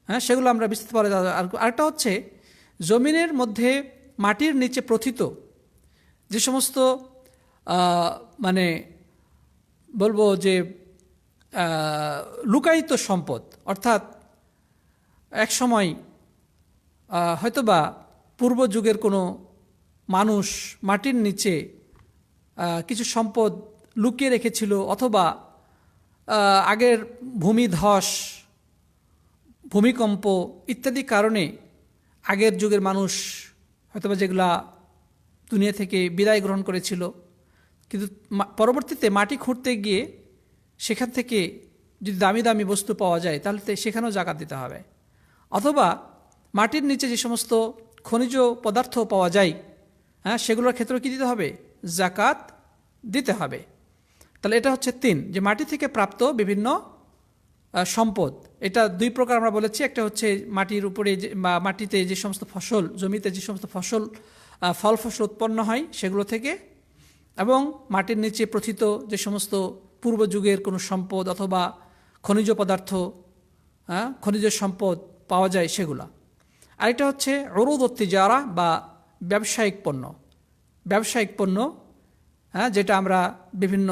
হ্যাঁ, সেগুলো আমরা বিস্তারিত পরে। আরেকটা হচ্ছে জমিনের মধ্যে মাটির নিচে প্রথিত যে সমস্ত মানে বলবো যে লুকায়িত সম্পদ, অর্থাৎ এক সময় হয়তোবা পূর্ব যুগের কোনো মানুষ মাটির নিচে কিছু সম্পদ লুকিয়ে রেখেছিল, অথবা আগের ভূমিধস, ভূমিকম্প ইত্যাদি কারণে আগের যুগের মানুষ হয়তোবা যেগুলা দুনিয়া থেকে বিদায় গ্রহণ করেছিল, কিন্তু পরবর্তীতে মাটি খুঁড়তে গিয়ে সেখান থেকে যদি দামি দামি বস্তু পাওয়া যায় তাহলে সেখানেও জাকাত দিতে হবে। অথবা মাটির নিচে যে সমস্ত খনিজ পদার্থ পাওয়া যায়, হ্যাঁ, সেগুলোর ক্ষেত্রেও কি দিতে হবে, জাকাত দিতে হবে। তাহলে এটা হচ্ছে 3, যে মাটি থেকে প্রাপ্ত বিভিন্ন সম্পদ। এটা 2 প্রকার আমরা বলেছি। একটা হচ্ছে মাটির উপরে বা মাটিতে যে সমস্ত ফসল, জমিতে যে সমস্ত ফসল ফল ফসল উৎপন্ন হয় সেগুলো থেকে, এবং মাটির নিচে প্রথিত যে সমস্ত পূর্ব যুগের কোনো সম্পদ অথবা খনিজ পদার্থ, হ্যাঁ, খনিজ সম্পদ পাওয়া যায় সেগুলা। আরেকটা হচ্ছে উরুদ তিজারা বা ব্যবসায়িক পণ্য, ব্যবসায়িক পণ্য, হ্যাঁ, যেটা আমরা বিভিন্ন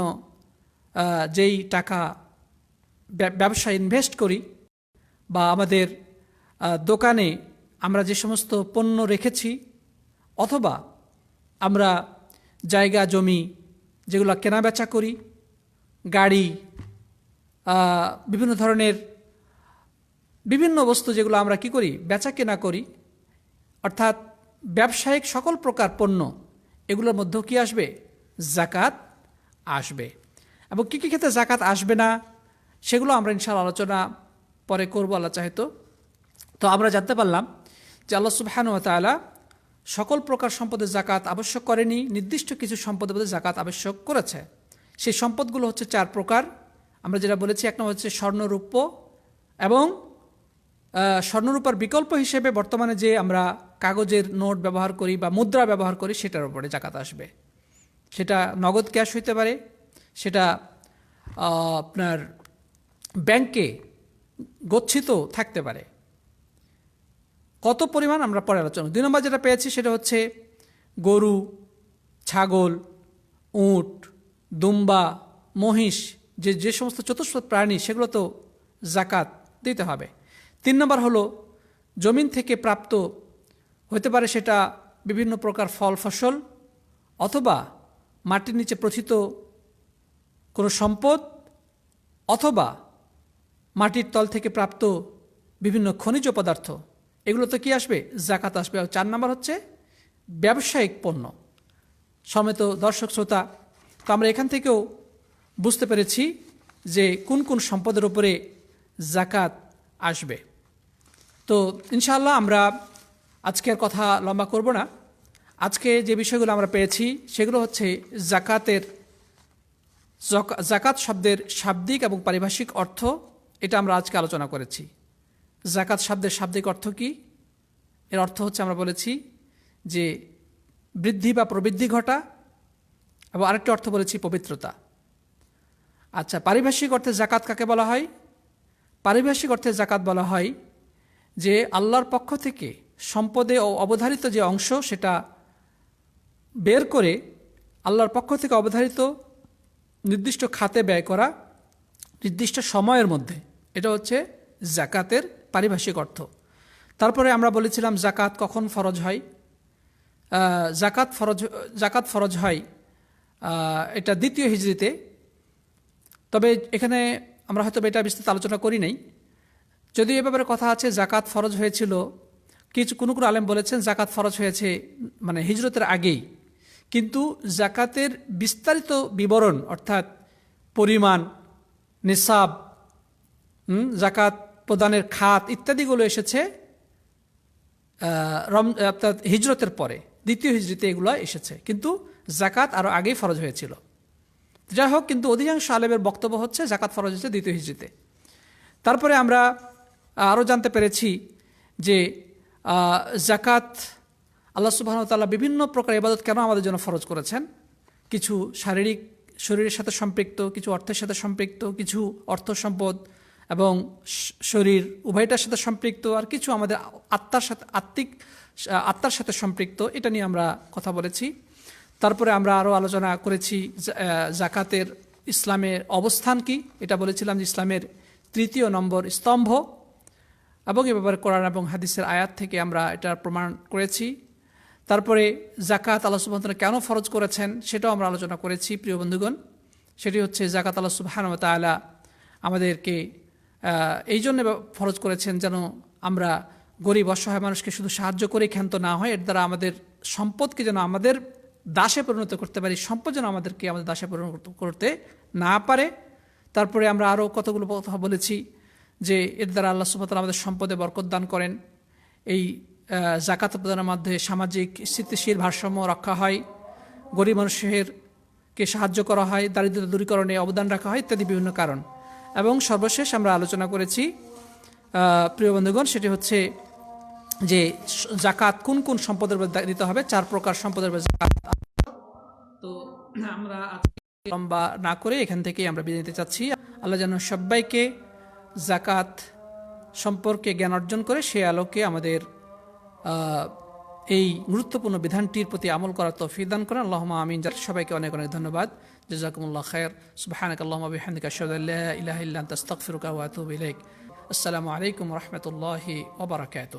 যেই টাকা ব্যবসায় ইনভেস্ট করি বা আমাদের দোকানে আমরা যে সমস্ত পণ্য রেখেছি, অথবা আমরা জায়গা জমি যেগুলো কেনাবেচা করি, গাড়ি, বিভিন্ন ধরনের বিভিন্ন বস্তু যেগুলো আমরা কি করি, বেচা কেনা করি, অর্থাৎ ব্যবসায়িক সকল প্রকার পণ্য, এগুলোর মধ্যেও কি আসবে, জাকাত আসবে। এবং কী কী ক্ষেত্রে জাকাত আসবে না সেগুলো আমরা ইনশাআল্লাহ আলোচনা পরে করব আল্লাহ চাইতো। তো আমরা জানতে পারলাম যে আল্লাহ সুবহানাহু ওয়া তাআলা সকল প্রকার সম্পদের জাকাত আবশ্যক করেনি, নির্দিষ্ট কিছু সম্পদের মধ্যে জাকাত আবশ্যক করেছে। সেই সম্পদগুলো হচ্ছে 4 প্রকার। আমরা যেটা বলেছি, 1 নম্বর হচ্ছে স্বর্ণরূপ্য, এবং স্বর্ণরূপার বিকল্প হিসেবে বর্তমানে যে আমরা কাগজের নোট ব্যবহার করি বা মুদ্রা ব্যবহার করি সেটার উপরে জাকাত আসবে। সেটা নগদ ক্যাশ হইতে পারে, সেটা আপনার ব্যাংকে গচ্ছিত থাকতে পারে। কত পরিমাণ আমরা পরে আলোচনা। 2 নম্বর যেটা পেয়েছি সেটা হচ্ছে গরু, ছাগল, উট, দুম্বা, মহিষ, যে সমস্ত চতুষ্পদ প্রাণী সেগুলো তো জাকাত দিতে হবে। 3 নম্বর হলো জমিন থেকে প্রাপ্ত হতে পারে সেটা বিভিন্ন প্রকার ফল ফসল, অথবা মাটির নিচে প্রথিত কোনো সম্পদ, অথবা মাটির তল থেকে প্রাপ্ত বিভিন্ন খনিজ পদার্থ, এগুলো তো কি আসবে, জাকাত আসবে। আর 4 নম্বর হচ্ছে ব্যবসায়িক পণ্য। সমেত দর্শক শ্রোতা, তো আমরা এখান থেকেও বুঝতে পেরেছি যে কোন কোন সম্পদের উপরে জাকাত আসবে। তো ইনশাআল্লাহ আমরা আজকের কথা লম্বা করব না। আজকে যে বিষয়গুলো আমরা পেয়েছি সেগুলো হচ্ছে জাকাত শব্দের শাব্দিক এবং পারিভাষিক অর্থ, এটা আমরা আজকে আলোচনা করেছি। জাকাত শব্দের শাব্দিক অর্থ কি? এর অর্থ হচ্ছে আমরা বলেছি যে বৃদ্ধি বা প্রবৃদ্ধি ঘটা, এবং আরেকটি অর্থ বলেছি পবিত্রতা। আচ্ছা, পারিভাষিক অর্থে জাকাত কাকে বলা হয়? পারিভাষিক অর্থে জাকাত বলা হয় যে আল্লাহর পক্ষ থেকে সম্পদে অবধারিত যে অংশ সেটা বের করে আল্লাহর পক্ষ থেকে অবধারিত নির্দিষ্ট খাতে ব্যয় করা নির্দিষ্ট সময়ের মধ্যে, এটা হচ্ছে জাকাতের পারিভাষিক অর্থ। তারপরে আমরা বলেছিলাম জাকাত কখন ফরজ হয়। জাকাত ফরজ হয় এটা দ্বিতীয় হিজরিতে। তবে এখানে আমরা হয়তো এটা বিস্তারিত আলোচনা করি নাই। যদি এ ব্যাপারে কথা আছে জাকাত ফরজ হয়েছিল, কোনো আলেম বলেছেন জাকাত ফরজ হয়েছে মানে হিজরতের আগেই, কিন্তু জাকাতের বিস্তারিত বিবরণ অর্থাৎ পরিমাণ, নিসাব, জাকাত প্রদানের খাত ইত্যাদিগুলো এসেছে অর্থাৎ হিজরতের পরে, দ্বিতীয় হিজরিতে এগুলো এসেছে, কিন্তু জাকাত আরও আগেই ফরজ হয়েছিল। যাই হোক, কিন্তু অধিকাংশ আলেমের বক্তব্য হচ্ছে জাকাত ফরজ হয়েছে দ্বিতীয় হিজরিতে। তারপরে আমরা আরও জানতে পেরেছি যে জাকাত আল্লাহ সুবহানাহু ওয়া তাআলা বিভিন্ন প্রকার ইবাদত কেন আমাদের জন্য ফরজ করেছেন। কিছু শরীরের সাথে সম্পৃক্ত, কিছু অর্থের সাথে সম্পৃক্ত, কিছু অর্থ সম্পদ এবং শরীর উভয়টার সাথে সম্পৃক্ত, আর কিছু আমাদের আত্মার সাথে সম্পৃক্ত। এটা নিয়ে আমরা কথা বলেছি। তারপরে আমরা আরও আলোচনা করেছি জাকাতের ইসলামের অবস্থান কি। এটা বলেছিলাম যে ইসলামের 3 নম্বর স্তম্ভ, এবং এ ব্যাপারে কোরআন এবং হাদিসের আয়াত থেকে আমরা এটার প্রমাণ করেছি। তারপরে জাকাত আল্লাহ সুবহানাহু ওয়া তাআলা কেন ফরজ করেছেন সেটাও আমরা আলোচনা করেছি প্রিয় বন্ধুগণ। সেটি হচ্ছে জাকাত আল্লাহ সুবহানাহু ওয়া তাআলা আমাদেরকে এই জন্য ফরজ করেছেন যেন আমরা গরিব অসহায় মানুষকে শুধু সাহায্য করে ক্ষান্ত না হয়, এর দ্বারা আমাদের সম্পদকে যেন আমাদের দাসে পরিণত করতে পারি, সম্পদ যেন আমাদের দাসে পরিণত করতে না পারে। তারপরে আমরা আরও কতগুলো কথা বলেছি যে এর দ্বারা আল্লাহ সুবহানাহু ওয়া তাআলা আমাদের সম্পদে বরকত দান করেন। এই জাকাত প্রদানের মাধ্যমে সামাজিক স্থিতিশীল ভারসাম্য রক্ষা হয়, গরিব মানুষকে সাহায্য করা হয়, দারিদ্রতা দূরীকরণে অবদান রাখা হয় ইত্যাদি বিভিন্ন কারণ। এবং সর্বশেষ আমরা আলোচনা করেছি প্রিয় বন্ধুগণ, সেটি হচ্ছে যে জাকাত কোন কোন সম্পদের উপর দিতে হবে। 4 প্রকার সম্পদের উপর জাকাত। তো আমরা আজকে লম্বা না করে এখান থেকেই আমরা বিদায় নিতে চাচ্ছি। আল্লাহ যেন সবাইকে জাকাত সম্পর্কে জ্ঞান অর্জন করে সে আলোকে আমাদের এই গুরুত্বপূর্ণ বিধানটির প্রতি আমল করার তৌফিক দান করেন। আল্লাহুম্মা আমিন। সবাইকে অনেক অনেক ধন্যবাদ। জাযাকুমুল্লাহ খায়র। সুবহানাকাল্লাহুম্মা ওয়া বিহামদিকা আশহাদু আল্লা ইলাহা ইল্লা আনতা আস্তাগফিরুকা ওয়া আতুবু ইলাইক। আসসালামু আলাইকুম ওয়া রাহমাতুল্লাহি ওয়া বারাকাতুহু।